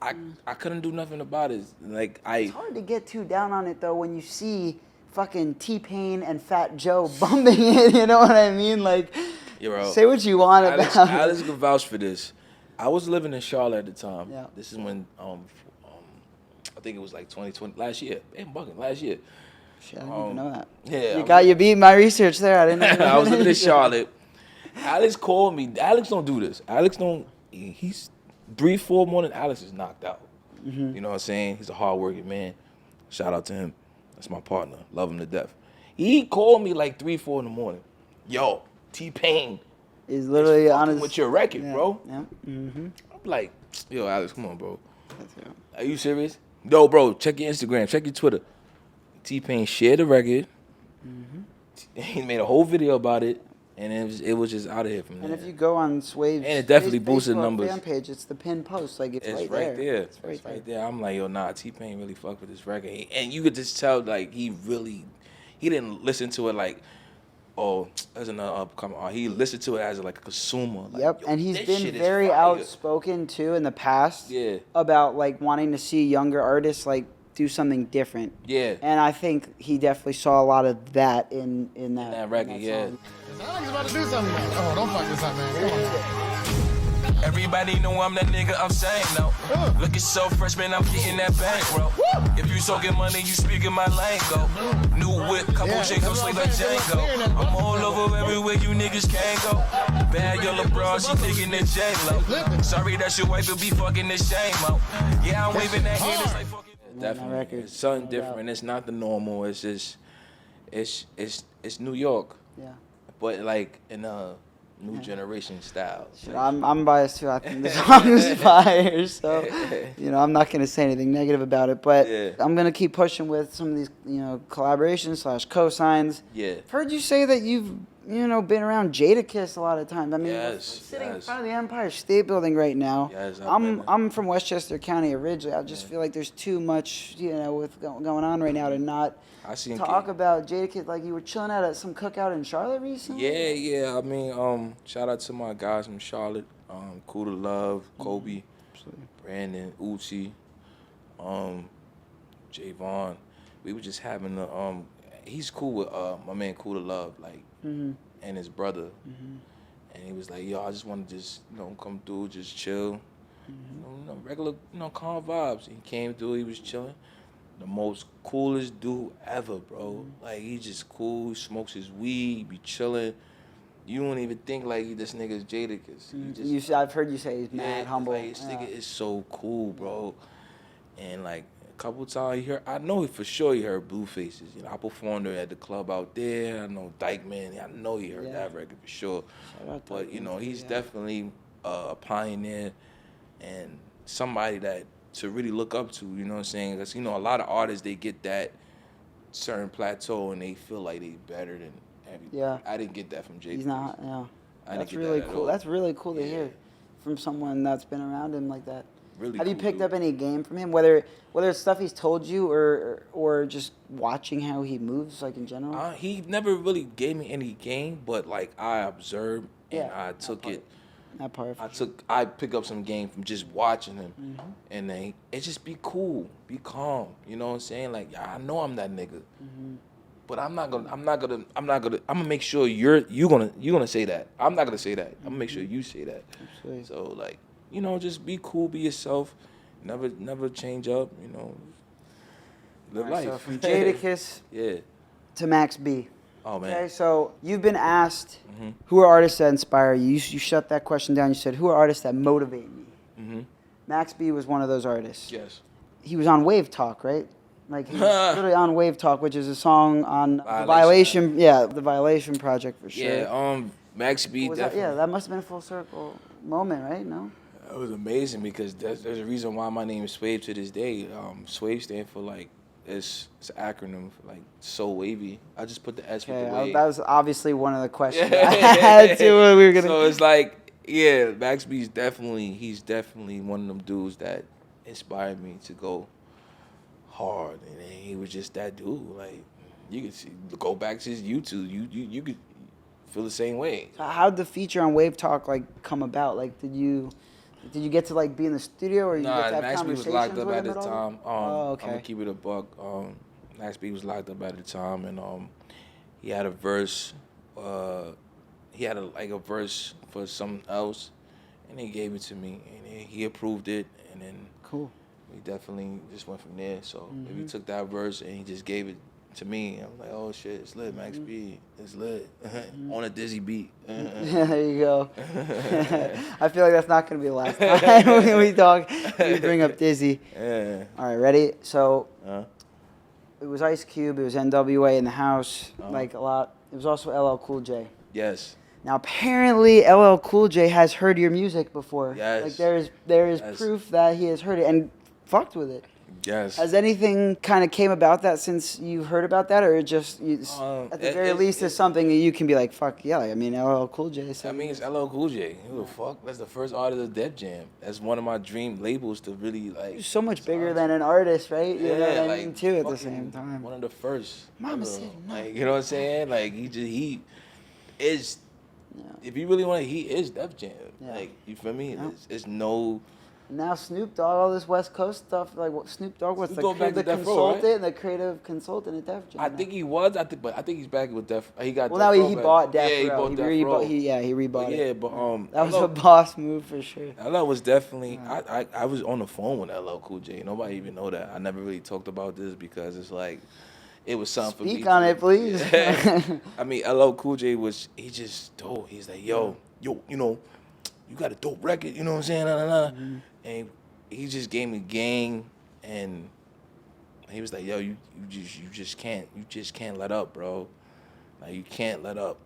I couldn't do nothing about it. Like it's hard to get too down on it though when you see fucking T-Pain and Fat Joe bumping it. You know what I mean? Like, say what you want about it. Alex can vouch for this. I was living in Charlotte at the time. Yeah. This is when I think it was like 2020 last year. Last year. Shit, I didn't even know that. Yeah. You beat my research there. I didn't know. I was living in Charlotte. Alex called me. Alex don't do this. He's 3-4 morning. Alex is knocked out. You know what I'm saying? He's a hardworking man. Shout out to him. That's my partner. Love him to death. He called me like 3-4 in the morning. Yo, T-Pain is literally honest with your record, bro. Yeah. I'm like, yo, Alex, come on, bro. Are you serious? Yo, bro, check your Instagram, check your Twitter. T-Pain shared the record. He made a whole video about it, and it was just out of here from there. And if you go on Swave's and it definitely boosted numbers. Fan page, it's the pinned post, like it's right there. It's right there. I'm like, yo, nah, T-Pain really fucked with this record, and you could just tell like he didn't listen to it like, oh, as an upcoming art. He listened to it as like a consumer. Like, and he's been very outspoken too in the past. About like wanting to see younger artists like do something different. Yeah. And I think he definitely saw a lot of that in that record. Alex is about to do something. Oh, don't fuck this up, man. Come on. Everybody know I'm that nigga, I'm saying no. Looking so fresh, man, I'm getting that bank, bro. If you talking money, you speaking my lingo. New whip, couple chicks, I'm sweet like Django. I'm all over everywhere you niggas can't go. Bad yellow bra, she digging the J-Lo. Sorry that your wife will be fucking the shame out. Yeah, I'm waving that hand, it's like fucking. Definitely. It's something different. It's not the normal. It's just, it's New York. Yeah. But like in a new generation style. I'm biased too. I think the song is fire. So, I'm not gonna say anything negative about it. But I'm gonna keep pushing with some of these, collaborations / cosigns. Yeah. I've heard you say that you've been around Jadakiss a lot of times. I mean, sitting in front of the Empire State Building right now. Yes, I'm from Westchester County originally. I just feel like there's too much, with going on right now to not talk about Jadakiss. Like you were chilling at some cookout in Charlotte recently. Yeah. I mean, shout out to my guys from Charlotte. Cool to Love, Kobe, Brandon, Uchi, Javon. We were just having the he's cool with my man Cool to Love, like, and his brother. And he was like, yo, I just want to just, come through, just chill. Regular, calm vibes. He came through, he was chilling. The most coolest dude ever, bro. Like, he just cool, he smokes his weed, he be chilling. You don't even think like this nigga's Jadakiss. I've heard you say he's mad humble. Like, this nigga is so cool, bro. And like, couple times I know for sure he heard Bluefaces. I performed at the club out there. I know Dykeman. I know he heard that record for sure. But he's definitely a pioneer and somebody that to really look up to. You know what I'm saying? Because a lot of artists, they get that certain plateau and they feel like they better than everything. Yeah. I didn't get that from Jadakiss. He's not. Yeah. I didn't That's get really that at cool. all. That's really cool to Yeah. hear from someone that's been around him like that. Really Have you cool picked dude. up any game from him, whether it's stuff he's told you or just watching how he moves, like in general? He never really gave me any game, but like I observed and Yeah, I took it. That part. I pick up some game from just watching him, and then it just be cool, be calm. You know what I'm saying? Like I know I'm that nigga, but I'm gonna make sure you're gonna say that. I'm not gonna say that. I'm gonna make sure you say that. Absolutely. So like, you know, just be cool, be yourself, never change up. You know, live All right, life. so from Jadakiss Yeah. to Max B. Oh man. Okay, so you've been asked who are artists that inspire you. You shut that question down. You said, who are artists that motivate me? Max B was one of those artists. Yes. He was on Wave Talk, right? Like he was literally on Wave Talk, which is a song on the Violation. the Violation project for sure. Yeah. Max B. Was that, Definitely. yeah, that must have been a full circle moment, right? No. It was amazing because there's a reason why my name is Swave to this day. Swave stands for like it's an acronym for like so wavy. I just put the S with the Okay, wave. that was obviously one of the questions I had too. When we were gonna. So it's like, yeah, Max B's he's definitely one of them dudes that inspired me to go hard, and then he was just that dude. Like you could see, go back to his YouTube, you could feel the same way. How'd the feature on Wave Talk like come about? Like, did you get to like be in the studio, or you get to have Max B was conversations locked up with at him the at all? time. Oh, okay. I'm gonna keep it a buck. Max B was locked up at the time, and he had a verse. He had a verse for something else, and he gave it to me, and he approved it, and then Cool. we definitely just went from there. So if he took that verse and he just gave it to me, I'm like, oh shit, it's lit, Max B, it's lit, on a Dizzy beat. There you go. I feel like that's not gonna be the last time when we talk. We bring up Dizzy. Yeah. All right, ready? So it was Ice Cube. It was NWA in the house. Like a lot. It was also LL Cool J. Yes. Now apparently LL Cool J has heard your music before. Yes. Like there is Yes. proof that he has heard it and fucked with it. Yes. Has anything kind of came about that since you heard about that, or it just at the very least is something that you can be like, fuck yeah? Like, I mean, LL Cool J. I mean, it's LL Cool J. Who the fuck? That's the first artist of Def Jam. That's one of my dream labels to really like. You're so much bigger than an artist, right? You know what I like, mean, too, at the fucking same time. One of the first. Mama ever. said no. Like, you know what I'm saying? Like he is. If you really want to, he is Def Jam. Yeah. Like, you feel me? Yeah. It's no. Now Snoop Dogg, all this West Coast stuff, like what Snoop Dogg was Snoop Dogg back the to Death Row, consultant, right? the creative consultant at Def Jam. I think he was. But I think he's back with Def. He got. Well, Def now Row he back. bought Death Yeah, he Row. bought Death Row. He rebought But it. yeah, but That was a boss move for sure. LL was definitely. I was on the phone with LL Cool J. Nobody even know that. I never really talked about this because it's like, it was something for me. Speak on it, please. I mean, LL Cool J he just dope. He's like, yo, you know, you got a dope record. You know what I'm saying? And he just gave me gang, and he was like, yo, you just can't let up, bro. Like, you can't let up.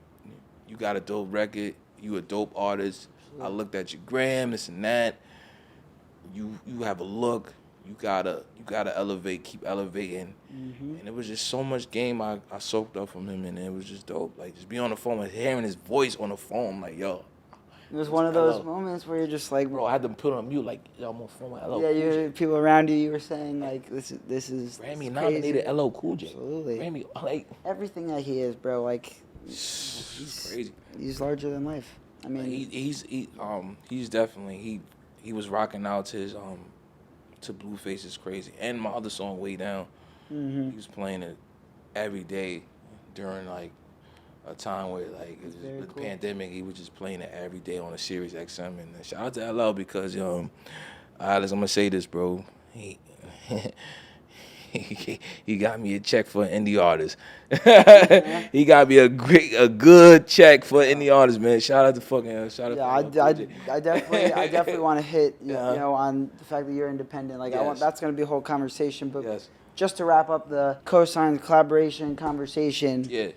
You got a dope record. You a dope artist. I looked at your gram, this and that. You have a look. You gotta elevate, keep elevating. And it was just so much game I soaked up from him, and it was just dope. Like, just being on the phone and hearing his voice on the phone, like, yo. It was one of those moments where you're just like, Bro, I had to put on mute, like, yo, I'm on the phone with LL yeah, Cool you J. people around you were saying like, this is Grammy crazy. nominated LL Cool J. Absolutely. Grammy, like, Everything that he is, bro, like he's crazy. He's larger than life. I mean, He's definitely he was rocking out to his to Blueface is crazy, and my other song Way Down. He was playing it every day during like a time where like it was with the pandemic. He was just playing it every day on a Sirius XM. And shout out to LL because I'm gonna say this, bro. He got me a check for an indie artist. He got me a good check for an indie artist, man. Shout out to I definitely want to hit you know on the fact that you're independent. Like that's gonna be a whole conversation. But just to wrap up the co-sign collaboration conversation. Yeah.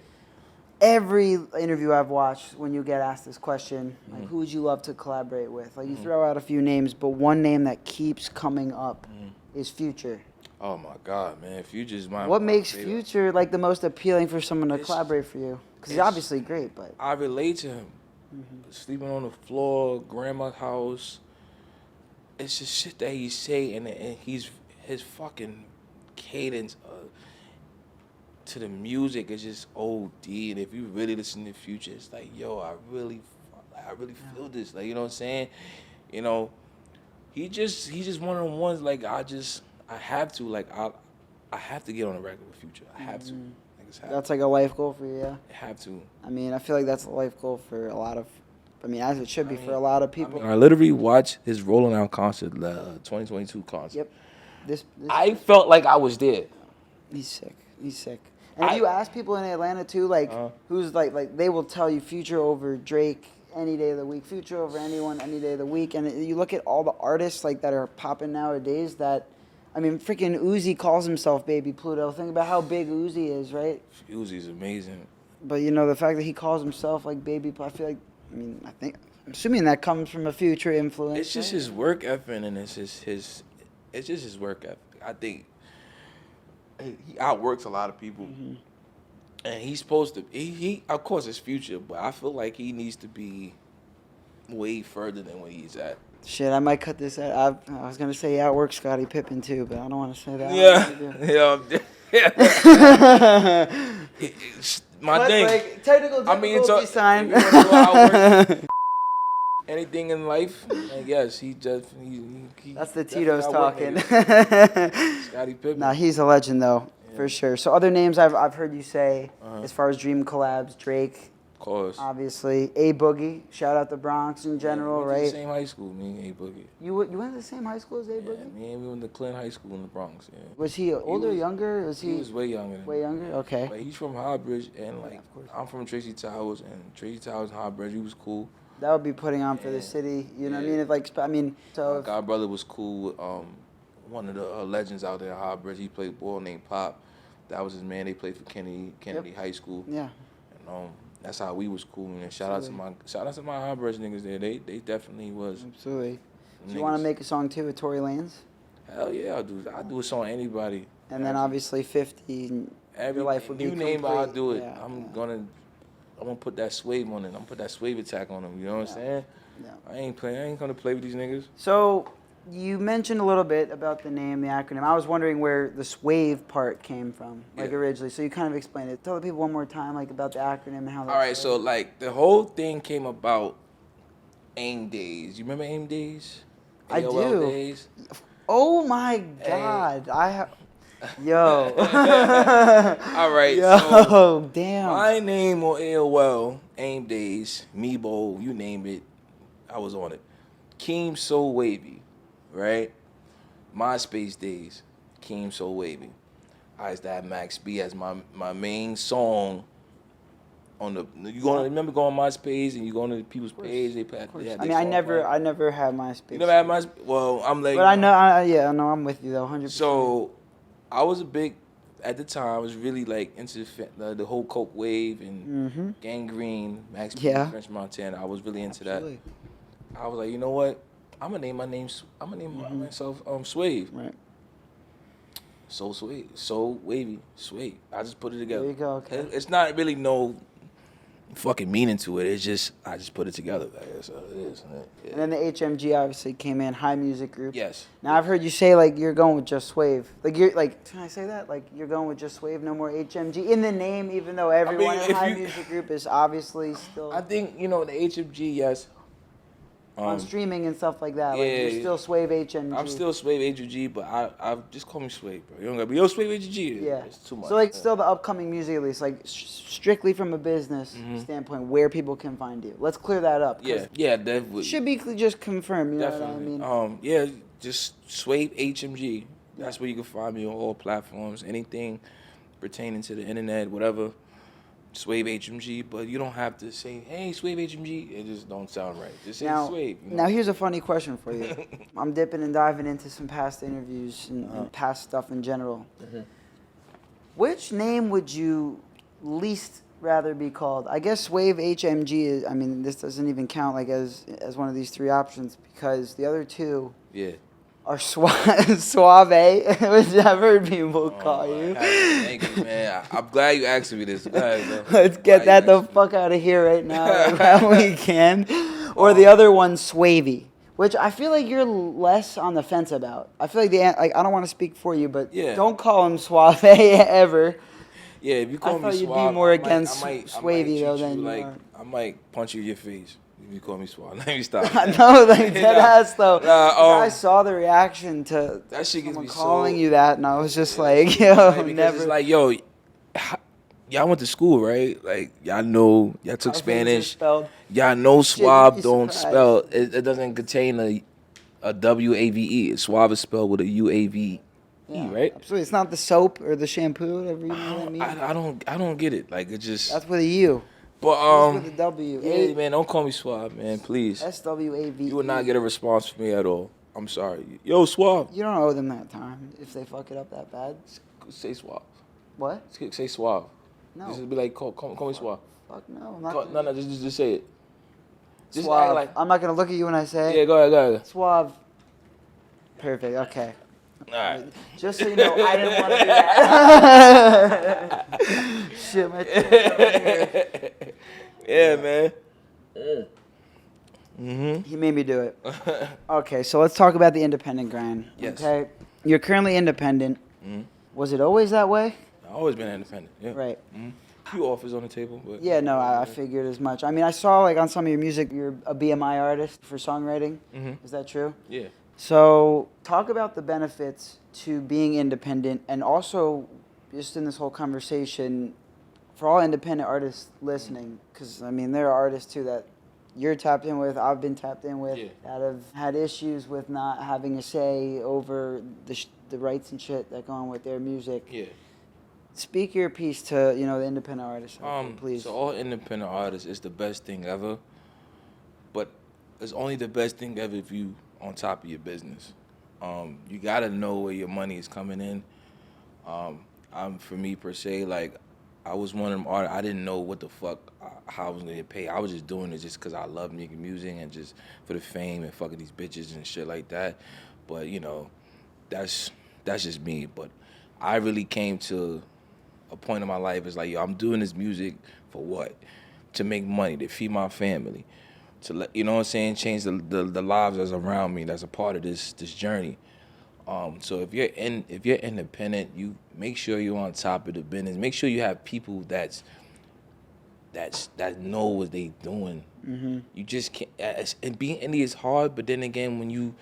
Every interview I've watched, when you get asked this question, like who would you love to collaborate with? Like you throw out a few names, but one name that keeps coming up is Future. Oh my God, man! Future's What makes favorite. Future like the most appealing for someone to It's- collaborate for you? Because he's obviously great, but I relate to him. Sleeping on the floor, grandma's house. It's just shit that he say, and his fucking cadence to the music is just OD. And if you really listen to Future, it's like, yo, I really feel this. Like, you know what I'm saying? You know, he's just one of the ones. Like, I have to. Like, I have to get on the record with Future. I have to. Like, that's like a life goal for you, yeah? I have to. I mean, I feel like that's a life goal for a lot of, I mean, as it should be for a lot of people. I literally watched his Rolling Out concert, 2022 concert. Yep. This I felt like I was there. He's sick. He's sick. And if you ask people in Atlanta too, like who's like they will tell you Future over Drake any day of the week, Future over anyone any day of the week. And you look at all the artists like that are popping nowadays. That, I mean, freaking Uzi calls himself Baby Pluto. Think about how big Uzi is, right? Uzi's amazing. But you know the fact that he calls himself like Baby Pluto, I feel like, I mean, I'm assuming that comes from a Future influence. It's just his work ethic, and it's just his work ethic. I think he outworks a lot of people, and he's supposed to. He of course it's Future, but I feel like he needs to be way further than where he's at. Shit, I might cut this out. I was gonna say he outworks Scottie Pippen too, but I don't want to say that. My but, thing. Like, technical I mean, difficulty sign. if you wanna go outwork anything in life, like, yes, he just he That's the definitely Tito's outwork talking. niggas. Scottie Pippen. Nah, he's a legend though, for sure. So other names I've heard you say as far as dream collabs, Drake, Of course. obviously, A Boogie. Shout out to Bronx in general, we went to right? the same high school, me and A Boogie. You went to the same high school as A Yeah, Boogie? me and we went to Clinton High School in the Bronx. Yeah. Was he older, younger? Was He was way younger. Than way me. younger? Okay. But he's from Highbridge, and like I'm from Tracy Towers, and Tracy Towers and Highbridge. He was cool. That would be putting on for the city. You know what I mean? If like, I mean, so. My god brother was cool with one of the legends out there at Highbridge. He played ball named Pop. That was his man. They played for Kennedy High School. Yeah. And that's how we was cool. And shout out to my Highbridge niggas there. They definitely was. Absolutely. Do you want to make a song too with Tory Lanez? Hell yeah, I'll do a song with anybody. And then obviously 50. Every life would be new name, complete. I'll do it. Yeah, I'm gonna put that Swave on it. I'm gonna put that Swave attack on them. You know what I'm saying? Yeah. I ain't gonna play with these niggas. So you mentioned a little bit about the name, the acronym. I was wondering where the Swave part came from, like originally. So you kind of explained it. Tell the people one more time, like about the acronym and how. All right, so like the whole thing came about AIM Days. You remember AIM Days? I AOL do. Days? Oh my God! I have. Yo. All right. Yo, So damn. my name on AOL, AIM Days, Meebo, you name it, I was on it. Keem So Wavy, right? MySpace Days, Keem So Wavy. I used to have Max B as my main song on the. You gonna remember going on MySpace and you go on to people's page. They had I their mean, I song never playing. had MySpace. You never had MySpace? Well, I'm like. But I know, yeah, no, I'm with you though, 100%. So, I was a big, at the time, I was really like into the whole Coke wave and Gangrene, Max B, French Montana. I was really into that. I was like, you know what? I'm gonna name myself Swave. Right. So Swave, so Wavy, Swave. I just put it together. There you go. Okay. It's not really no fucking meaning to it. It's just I just put it together. That's all it is. Yeah. And then the HMG obviously came in, High Music Group. Yes. Now I've heard you say like you're going with just Swave. Like you're like, can I say that? Like you're going with just Swave, no more HMG in the name, even though everyone in High Music Group is obviously still. I think the HMG, yes. On streaming and stuff like that. Like you're still Swave HMG. I'm still Swave HMG, but I just call me Swave, bro. You don't gotta be Swave HMG. Yeah. It's too much. So like still the upcoming music at least, like strictly from a business standpoint, where people can find you. Let's clear that up. Yeah, definitely. Should be just confirmed. You Definitely. know what I mean? Yeah, just Swave HMG. That's where you can find me on all platforms. Anything pertaining to the internet, whatever. Swave HMG, but you don't have to say, hey, Swave HMG. It just don't sound right. Just say Swave. You know? Now, here's a funny question for you. I'm dipping and diving into some past interviews and past stuff in general. Which name would you least rather be called? I guess Swave HMG is, I mean, this doesn't even count like as one of these three options because the other two Or Suave, which I've heard people call you. Thank you, man. I'm glad you asked me this. Go ahead, Let's get that the fuck out of here right now if we can. Or the other one, Swavey, which I feel like you're less on the fence about. I feel like I don't want to speak for you, but don't call him Suave ever. Yeah, if you call me Suave, I thought you'd be more against Swavey though than you are. I might punch you in your face. You call me Suave. Let me stop. No, like dead ass though. I saw the reaction to that shit gets me calling you that, and I was just like, yo, never. It's like, yo, y'all went to school, right? Like, y'all know, y'all took Spanish. Y'all know Suave don't spell. It doesn't contain a W-A-V-E. Suave is spelled with a U-A-V-E, right? Absolutely. It's not the soap or the shampoo, whatever you know what I mean. I don't get it. Like, it just. That's with a U. But with a W. Yeah, man, don't call me Suave, man, please. S-W-A-V-E. You will not get a response from me at all. I'm sorry. Yo, Suave. You don't owe them that time if they fuck it up that bad. Say Suave. What? Say Suave. No. Just be like, call me Suave. Fuck no. I'm not no, just say it. Just Suave. act like. I'm not gonna look at you when I say it. Yeah, go ahead. Suave. Perfect. Okay. All right. Just so you know, I didn't want to do that. Shit, my yeah, man. He made me do it. Okay, so let's talk about the independent grind. Yes. Okay. You're currently independent. Was it always that way? I've always been independent. Yeah. Right. A few offers on the table, but. Yeah, no, I figured as much. I mean, I saw like on some of your music, you're a BMI artist for songwriting. Is that true? Yeah. So talk about the benefits to being independent, and also just in this whole conversation, for all independent artists listening, because I mean there are artists too that you're tapped in with, I've been tapped in with, that have had issues with not having a say over the rights and shit that go on with their music. Yeah. Speak your piece to the independent artists, please. So all independent artists is the best thing ever, but it's only the best thing ever if you on top of your business. You gotta know where your money is coming in. For me per se, like I was one of them artists. I didn't know what the fuck how I was gonna get paid. I was just doing it just because I love making music and just for the fame and fucking these bitches and shit like that. But that's just me. But I really came to a point in my life. It's like, yo, I'm doing this music for what? To make money, to feed my family. To let change the lives that's around me, that's a part of this journey. So if you're independent, you make sure you're on top of the business. Make sure you have people that know what they doing. You just can't. And being indie is hard, but then again, when you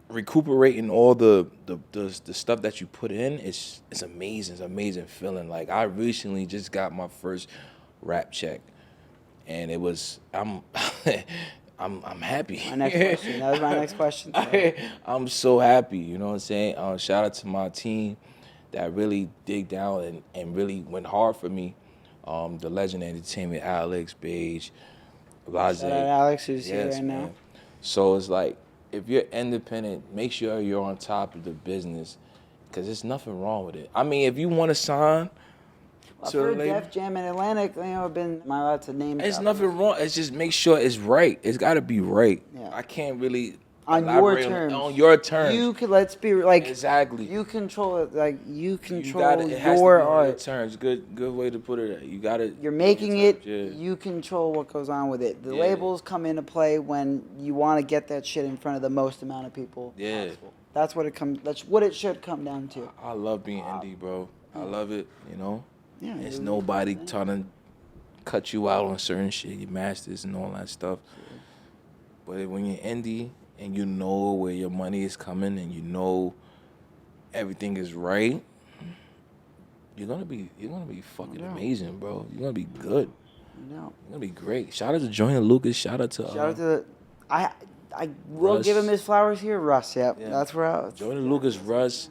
recuperating all the stuff that you put in, it's amazing. It's an amazing feeling. Like I recently just got my first rap check. And it was, I'm happy. My next question. That was my next question. I'm so happy, you know what I'm saying? Shout out to my team that really dig down and really went hard for me. The Legend Entertainment, Alex, Beige, Laze. Shout out Alex, who's here right now. So it's like, if you're independent, make sure you're on top of the business, because there's nothing wrong with it. I mean, if you want to sign, I've heard Def Jam and Atlantic, am I allowed to name it? There's nothing wrong. It's just make sure it's right. It's got to be right. Yeah. I can't really on your terms. On your terms. You could, let's be like, exactly. You control it. Like you control it has your to be art. On your terms. Good way to put it. You got it. You're making it. Yeah. You control what goes on with it. The labels come into play when you want to get that shit in front of the most amount of people possible. That's what it should come down to. I love being indie, bro. I love it. Yeah, it's nobody trying to cut you out on certain shit, your masters and all that stuff. Yeah. But when you're indie and you know where your money is coming and you know everything is right, you're gonna be fucking amazing, bro. You're gonna be good. You're gonna be great. Shout out to Joyner Lucas. Shout out to I will Russ. give him his flowers here, Russ. Yep. Yeah, that's where I was. Joyner Lucas, Russ.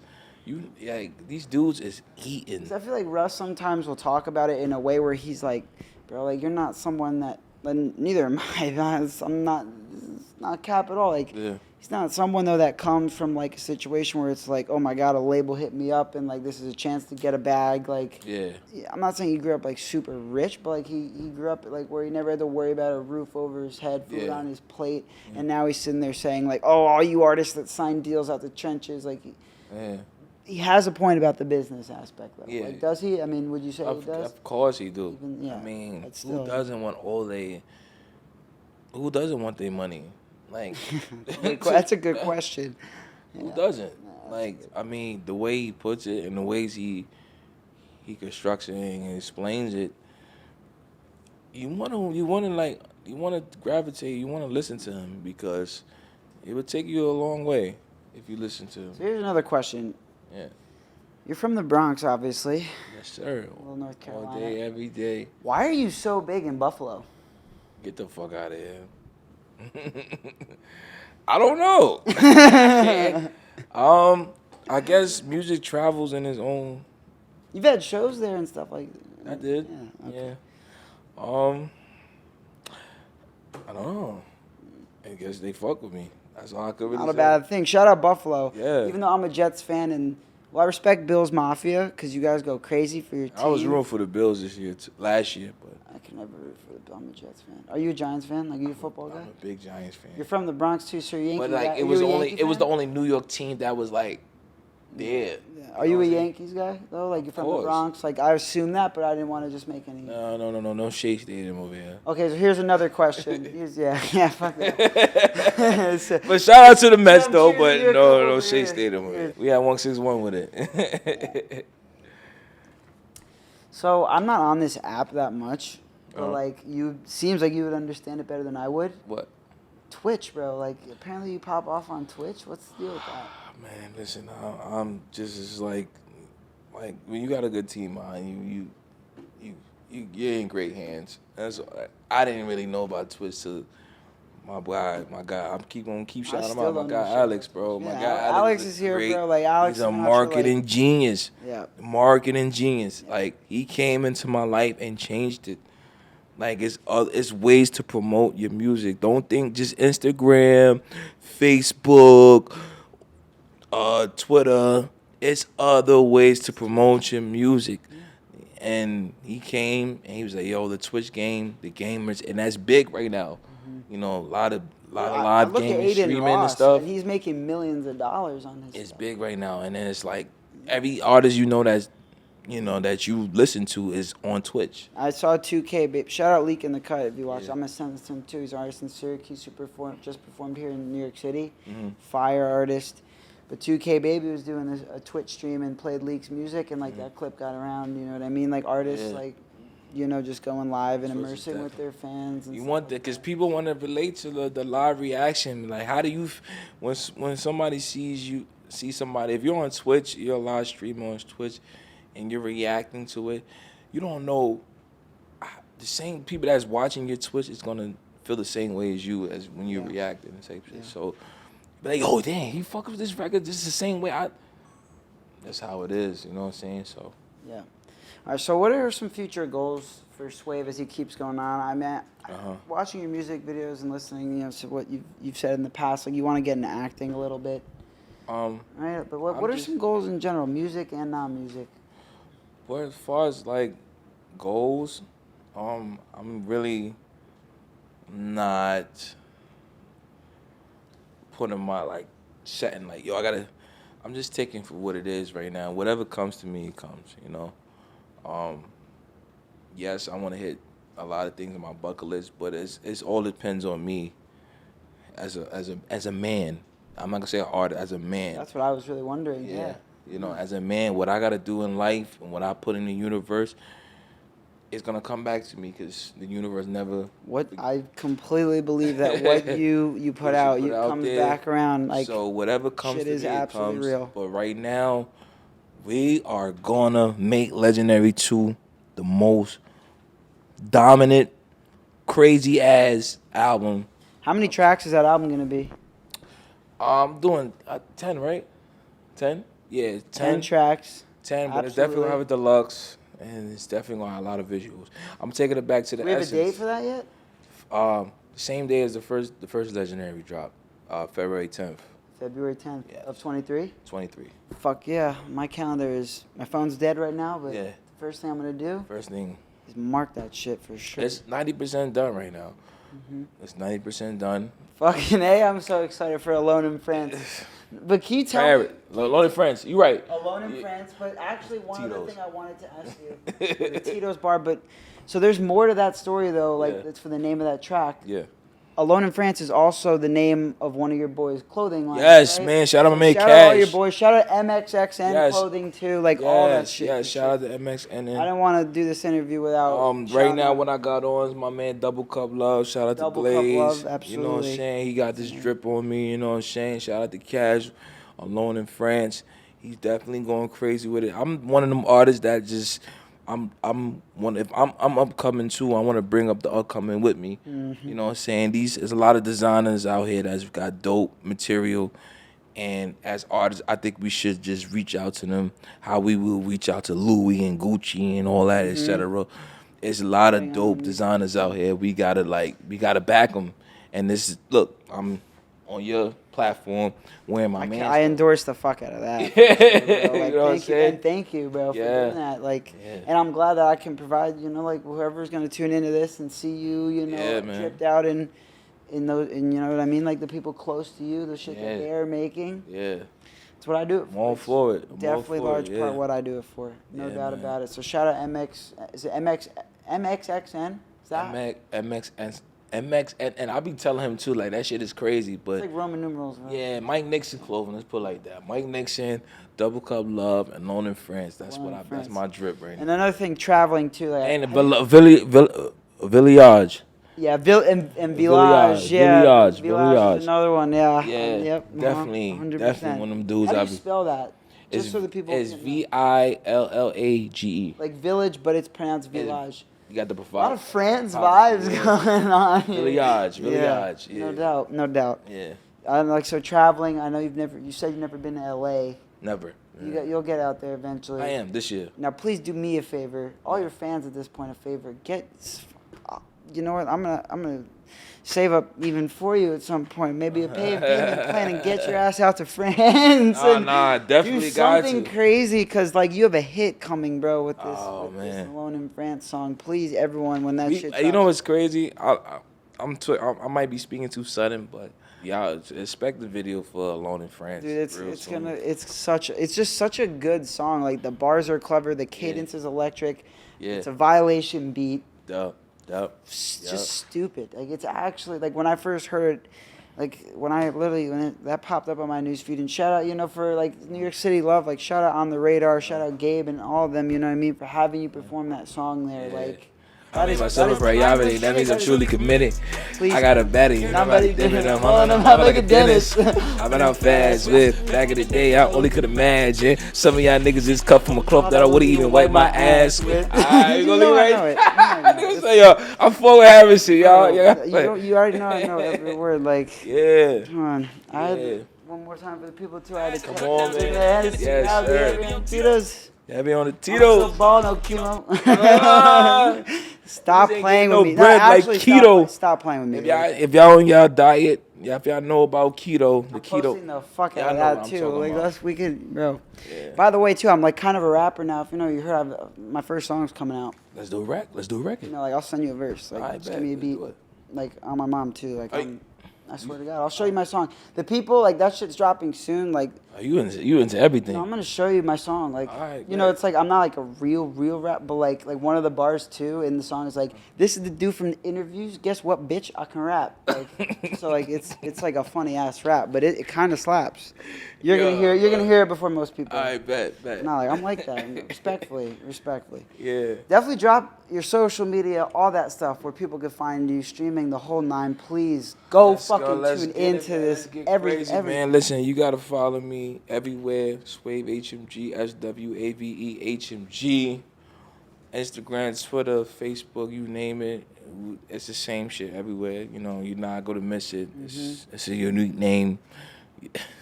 These dudes is eating. I feel like Russ sometimes will talk about it in a way where he's like, bro, like you're not someone that, neither am I. I'm not cap at all. Like He's not someone though that comes from like a situation where it's like, oh my god, a label hit me up and like this is a chance to get a bag. Like, Yeah. I'm not saying he grew up like super rich, but like he grew up like where he never had to worry about a roof over his head, food on his plate, and now he's sitting there saying like, oh, all you artists that sign deals out the trenches, like. He has a point about the business aspect, though. Yeah. Like, does he? I mean, would you say he does? Of course he do. Even, yeah, I mean, still, who doesn't want who doesn't want their money? Like, that's a good question. Who doesn't? Like, I mean, the way he puts it and the ways he constructs it and explains it, you wanna gravitate, you wanna listen to him because it would take you a long way if you listen to him. So here's another question. Yeah. You're from the Bronx, obviously. Yes, sir. Little North Carolina. All day, every day. Why are you so big in Buffalo? Get the fuck out of here. I don't know. I guess music travels in its own. You've had shows there and stuff like that. I did. Yeah. Okay. Yeah. I don't know. I guess they fuck with me. That's all I could really say. Not a bad thing. Shout out Buffalo. Yeah. Even though I'm a Jets fan, and well, I respect Bills Mafia because you guys go crazy for your team. I was rooting for the Bills this year, last year, but I can never root for the Bills. I'm a Jets fan. Are you a Giants fan? Like, are you a football guy? I'm a big Giants fan. You're from the Bronx too, so you're Yankee. But like, guy? it was the only New York team that was like there. Are you a Yankees guy though? Like, you're from the Bronx. Like, I assume that, but I didn't want to just make any. No Shea Stadium over here. Okay, so here's another question. Fuck that. But shout out to the Mets though. But no Shea Stadium over here. We had 161 with it. So I'm not on this app that much, but like seems like you would understand it better than I would. What? Twitch, bro. Like, apparently you pop off on Twitch. What's the deal with that? Man, listen, I'm just like when you got a good team on you're in great hands. I didn't really know about Twitch till my guy. I'm keep shouting him out. My guy Alex, bro. My guy Alex is here, bro. Like, Alex, he's a marketing genius. Yeah, marketing genius. Yeah. Like, he came into my life and changed it. Like, it's ways to promote your music. Don't think just Instagram, Facebook, Twitter. It's other ways to promote your music. And he came and he was like, yo, the Twitch game, the gamers, and that's big right now. Mm-hmm. You know, a lot of live gaming, streaming and stuff. And he's making millions of dollars on this. It's big right now. And then it's like every artist that you listen to is on Twitch. I saw 2K, babe. Shout out Leak in the Cut if you watch. I'm going to send this to him too. He's an artist in Syracuse who just performed here in New York City. Mm-hmm. Fire artist. But 2K Baby was doing a Twitch stream and played Leak's music, and like that clip got around. You know what I mean? Like artists, just going live and immersing with their fans. And you want that because people want to relate to the live reaction. Like, how do you when somebody see somebody? If you're on Twitch, you're a live streamer on Twitch, and you're reacting to it, you don't know the same people that's watching your Twitch is gonna feel the same way as you as when you're reacting and type shit. So. But like, oh dang, he fuck with this record. This is the same way that's how it is, you know what I'm saying? So yeah. All right, so what are some future goals for Swave as he keeps going on? I mean, watching your music videos and listening, to what you've said in the past, like you want to get into acting a little bit. Right, but what are some goals in general, music and non-music? Well, as far as like goals, I'm really not putting my setting I'm just taking for what it is right now. Whatever comes to me, it comes, Yes, I want to hit a lot of things on my bucket list, but it's all depends on me as a man. I'm not gonna say an artist, as a man. That's what I was really wondering. Yeah. As a man, what I gotta do in life and what I put in the universe, it's gonna come back to me because the universe never. I completely believe that what you put out, comes back around. Like, so whatever comes shit to is me, absolutely comes. real. But right now, we are gonna make Legendary 2 the most dominant, crazy ass album. How many tracks is that album gonna be? I'm doing 10, right? 10? Yeah, 10 tracks. 10, but it's definitely gonna have a deluxe. And it's definitely going to have a lot of visuals. I'm taking it back to the essence. Do we have a date for that yet? Same day as the first Legendary drop. February 10th. February 10th Yes. of 23? 23. Fuck yeah. My calendar is, my phone's dead right now, but Yeah. the first thing I'm going to do First thing. is mark that shit for sure. It's 90% done right now. It's 90% done. Fucking A, I'm so excited for Alone in France. But can you tell me? Alone in France. You right. Alone in France, but actually one other Tito's. thing I wanted to ask you. The Tito's bar, but so there's more to that story though, like Yeah. it's for the name of that track. Yeah. Alone in France is also the name of one of your boys' clothing lines. Yes, right? man. Shout out my man Shout out all your Cash. boys. Shout out MXXN Yes. clothing too, like all that shit. Yeah, for shout out to MXN. I don't want to do this interview without. Right shouting now, out what I got on is my man Double Cup Love. Shout out Double to Cup Blaze. Love, You know what I'm absolutely. saying? He got this drip on me. You know what I'm saying? Shout out to Cash. Alone in France. He's definitely going crazy with it. I'm one of them artists that just I'm one. If I'm upcoming too, I want to bring up the upcoming with me. You know what I'm saying? There's a lot of designers out here that's got dope material. And as artists, I think we should just reach out to them how we will reach out to Louis and Gucci and all that, etc. There's a lot of dope designers out here. We gotta back them. And look, I'm on your platform wearing my man. I endorse the fuck out of that. Bro. Like, You know what I'm thank you, saying? and thank you, bro, for Yeah. doing that. Like, Yeah. and I'm glad that I can provide, like whoever's gonna tune into this and see you, Yeah, man. tripped out in those, and you know what I mean, like the people close to you, the shit Yeah. that they're making. Yeah. That's what I do it I'm for. all for it. I'm all Definitely for large it, part yeah. what I do it for. No Yeah, doubt man. about it. So shout out MX. Is it MXXN? Is that? MX, and I be telling him too, like that shit is crazy, but It's like Roman numerals, right? yeah, Mike Nixon clothing. Let's put it like that. Mike Nixon, Double Cup Love, and Alone in France. That's Alone in that's France. my drip right And now. another thing, traveling too. Like, And Village. yeah, and Village, yeah. Village. Is another one, yeah. Yeah, Yep. definitely, 100%. definitely one of them dudes. How do you spell that? Just so the people It's can know. Village. Like village, but it's pronounced Village. You got the A lot of France Village, vibes yeah. going on here. Village. Yeah, Yeah. no doubt. Yeah. I'm like, so traveling, I know you said you've never been to LA. Never. You'll get out there eventually. I am this year. Now, please do me a favor, all your fans at this point a favor. You know what? I'm gonna save up even for you at some point. Maybe a payment plan and get your ass out to France. and Definitely do got something to. crazy, cause like you have a hit coming, bro, with this, Oh, this man. Alone in France song. Please, everyone, when that shit. You know drops. what's crazy? I might be speaking too sudden, but y'all expect the video for Alone in France. Dude, it's real soon. it's just such a good song. Like the bars are clever, the cadence is electric. Yeah. It's a violation beat. Yup. Just stupid. Like it's actually like when I first heard it, like when that popped up on my newsfeed, and shout out, for like New York City Love, like shout out On the Radar, shout out Gabe and all of them, you know what I mean, for having you perform that song there. Yeah. Like I made myself a priority. That means I'm truly committed. Please. I got a baddie. Nobody Nobody did it. I'm like a dentist. I've been out fast with. Back in the day, I only could imagine. Some of y'all niggas just cut from a club that I wouldn't even wipe my ass with. Alright, you gonna leave right? Niggas say, yo, I'm full with Harrison, y'all. You already know I know every word. Like, Yeah. come on. I had Yeah. one more time for the people too. I had to Come on, man. Hennessy, Yes, Ave, sir. Tito's. Yeah, be on the No Tito. ball, no chemo. Stop Niggas ain't playing getting with no me. bread like actually, keto. Stop playing with me. If y'all on y'all diet, if y'all know about keto, the I'm keto. posting the fuck Yeah, out I of know what that I'm too. talking Like about. we could, bro. Yeah. By the way, too, I'm like kind of a rapper now. If you heard my first song's coming out. Let's do a record. Like I'll send you a verse. Like Alright, just bet. give me a Let's beat. do it. Like on my mom too. Like Hey. I swear to God, I'll show you my song. The people like that shit's dropping soon. Like You into everything. I'm gonna show you my song. Like Alright, you know, bet. it's like I'm not like a real rap, but like one of the bars too in the song is like, this is the dude from the interviews. Guess what, bitch? I can rap. Like so like it's like a funny ass rap, but it kind of slaps. You're gonna hear it before most people. I bet. No, like I'm like that. Respectfully. Yeah. Definitely drop your social media, all that stuff, where people can find you, streaming the whole nine. Please go Let's go, fucking let's tune get it, into man. this. Let's get Every crazy, man. Listen, you gotta follow me everywhere. Swave HMG, SWAVE HMG. Instagram, Twitter, Facebook, you name it. It's the same shit everywhere. You're not gonna miss it. It's a unique name.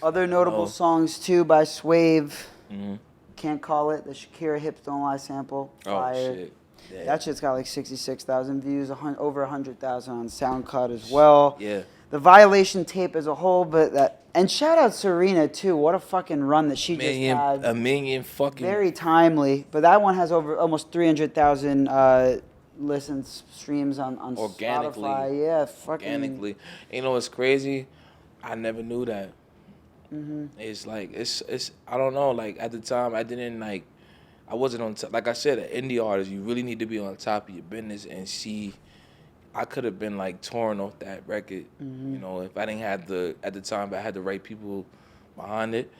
Other notable Oh. songs too by Swave. Mhm. Can't Call It, the Shakira Hips Don't Lie sample. Oh Fire. shit. Yeah. That shit's got like 66,000 views, over 100,000 on SoundCloud as well. Yeah. the Violation tape as a whole, but that, and shout out Serena too. What a fucking run that she just had. A million fucking. Very timely, but that one has over almost 300,000 listens, streams on organically. Spotify. Yeah, fucking organically. You know what's crazy? I never knew that. It's like it's I don't know. Like at the time, I didn't like. I wasn't on top. Like I said, an indie artist, you really need to be on top of your business and see. I could have been like torn off that record, you know, if I didn't have at the time, I had the right people behind it.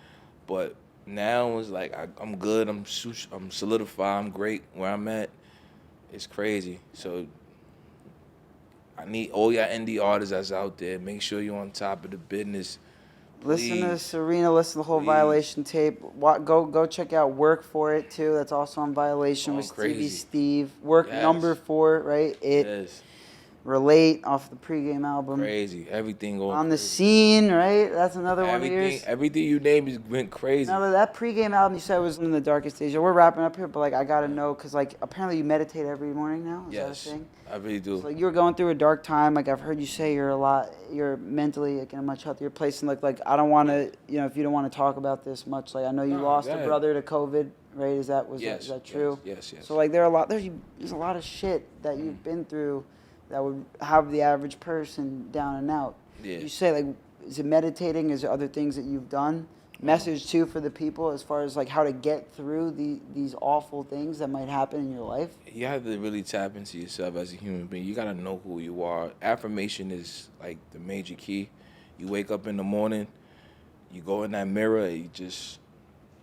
But now it's like I'm good. I'm solidified. I'm great where I'm at. It's crazy. So I need all y'all indie artists that's out there. Make sure you're on top of the business. Listen to Serena, listen to the whole Violation tape. Go check out Work For It too. That's also on Violation with Stevey Steve. Work number 4, right? Relate off the pregame album. Crazy. Everything going on the scene, right? That's another one of yours. Everything you name is went crazy. Now that pregame album you said was in the darkest days. We're wrapping up here, but like I gotta know because like apparently you meditate every morning now. Is that a thing? I really do. So, like you were going through a dark time. Like I've heard you say you're mentally like in a much healthier place, and like I don't want to, if you don't want to talk about this much. Like I know you lost a brother to COVID, right? Is that true? Yes. So like there's a lot of shit that you've been through that would have the average person down and out. Yeah. You say like, is it meditating? Is there other things that you've done? Message too for the people as far as like how to get through these awful things that might happen in your life? You have to really tap into yourself as a human being. You gotta know who you are. Affirmation is like the major key. You wake up in the morning, you go in that mirror, you just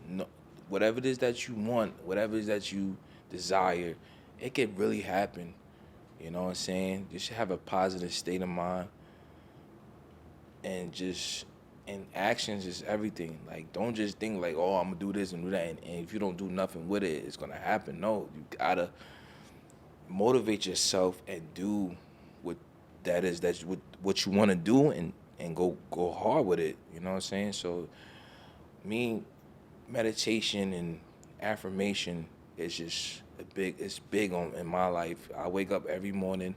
know whatever it is that you want, whatever it is that you desire, it could really happen. You know what I'm saying? You should have a positive state of mind. And actions is everything. Like, don't just think like, oh, I'm going to do this and do that. And if you don't do nothing with it, it's going to happen. No, you got to motivate yourself and do what that is, what you want to do and go hard with it. You know what I'm saying? So, meditation and affirmation is just it's big in my life. I wake up every morning,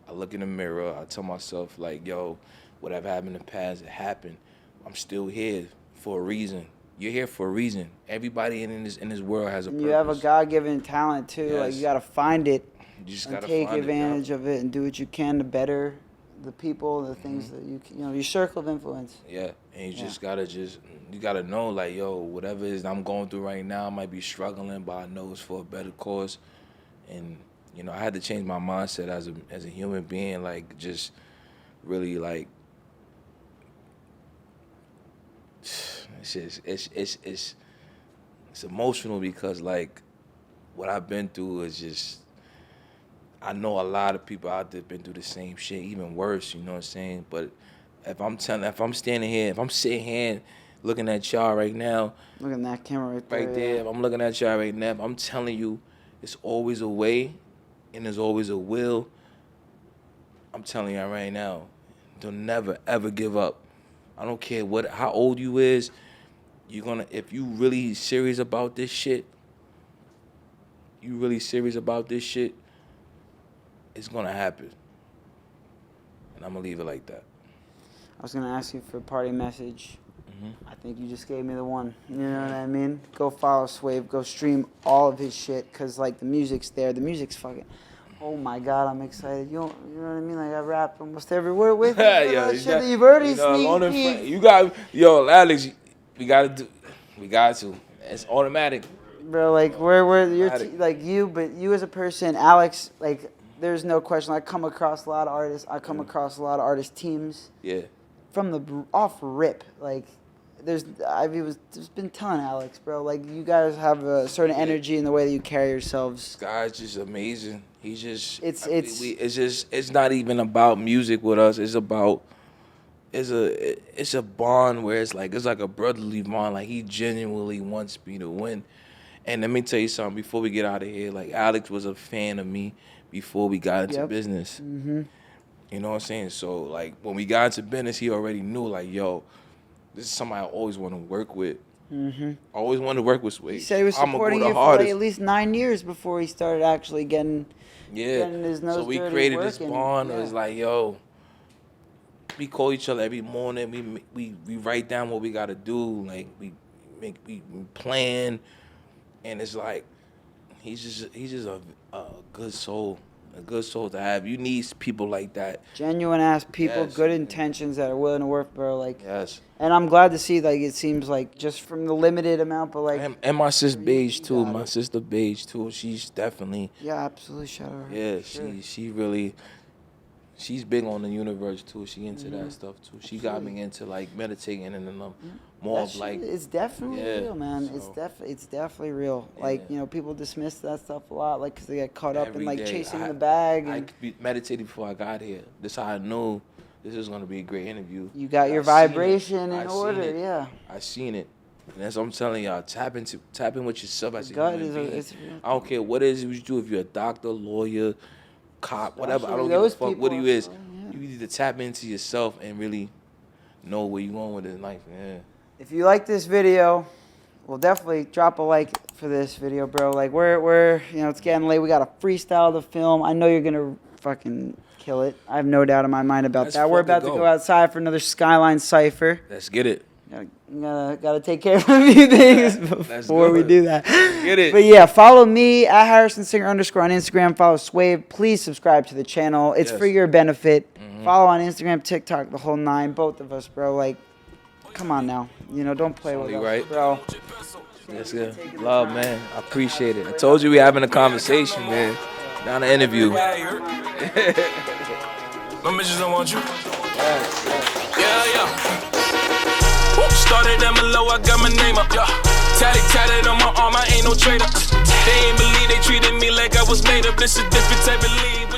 I look in the mirror, I tell myself like, yo, whatever happened in the past, it happened. I'm still here for a reason. You're here for a reason. Everybody in this world has a purpose. You have a God-given talent too. Yes. Like you gotta find it you just and gotta take find advantage of it and do what you can to better the people, the things that your circle of influence. Yeah, and you just gotta know like, yo, whatever it is I'm going through right now, I might be struggling, but I know it's for a better cause. And I had to change my mindset as a human being, like just really like it's emotional because like what I've been through is just. I know a lot of people out there been through the same shit, even worse, you know what I'm saying? But if I'm sitting here looking at y'all right now. Look at that camera right there. Right there, if I'm looking at y'all right now, I'm telling you, it's always a way and there's always a will. I'm telling y'all right now, don't never, ever give up. I don't care how old you is, if you really serious about this shit, it's gonna happen. And I'm gonna leave it like that. I was gonna ask you for a party message. I think you just gave me the one. You know what I mean? Go follow Swave. Go stream all of his shit. Cause like the music's there. The music's fucking. Oh my God, I'm excited. You know what I mean? Like I rap almost everywhere with you. Shit that you've already sneak peek. You got, Alex. We got to. It's automatic. Bro, like you're like you, but you as a person, Alex, like. There's no question. I come across a lot of artists. I come across a lot of artist teams. Yeah. From the off rip, like I've just been telling Alex, bro. Like you guys have a certain energy in the way that you carry yourselves. This guy's just amazing. He's just. It's not even about music with us. It's about. It's a bond where it's like a brotherly bond. Like he genuinely wants me to win. And let me tell you something. Before we get out of here, like Alex was a fan of me. Before we got into business. You know what I'm saying? So, like, when we got into business, he already knew, like, yo, this is somebody I always want to work with. I always wanted to work with Swave. He said he was supporting you for like at least 9 years before he started actually getting his nose so we dirty created working. this bond. It was like, yo, we call each other every morning. We write down what we gotta do. Like we plan, and it's like he's just a good soul. A good soul to have. You need people like that. Genuine ass people, Yes. good intentions that are willing to work, bro. Like, Yes. and I'm glad to see. Like, it seems like just from the limited amount, but like, And my sister Beige you too. got My it. sister Beige too. She's definitely. yeah, absolutely. Shout out. Yeah, Sure. she really. She's big on the universe too. She into that stuff too. She got me into like meditating and then more That of shit like. it's definitely Yeah, real, man. so- It's definitely real. Like, Yeah. people dismiss that stuff a lot, like, because they get caught up in every like day. chasing the bag. I And meditated before I got here. This how I knew this is gonna be a great interview. you got your I seen it. vibration I in seen order. it. Yeah. I seen it. And that's what I'm telling y'all. Tap in with yourself as a gut human is being. it's real. I don't care what it is you do. If you're a doctor, lawyer, cop, whatever. I don't Especially give a those fuck what people you is. also, yeah. You need to tap into yourself and really know where you're going with this life. Yeah. If you like this video, well, definitely drop a like for this video, bro. Like, we're it's getting late. We got a freestyle to film. I know you're gonna fucking kill it. I have no doubt in my mind about Let's that. We're fucking about to go. go outside for another Skyline Cypher. Let's get it. Gotta take care of a few things before we go. do that. Get it. But yeah, follow me at HarrisonSinger_ on Instagram. Follow Swave. Please subscribe to the channel. It's for Yes. your benefit. Follow on Instagram, TikTok, the whole nine. Both of us, bro. Like, come on now. Don't play with Only us, right. bro. That's good. Love, man. I appreciate it. I told you we having a conversation, man. Not an interview. My bitches don't want you. Yeah. Woo, started at low, I got my name up. Yeah. Tatted on my arm, I ain't no traitor. They ain't believe they treated me like I was made up. This a different type of league.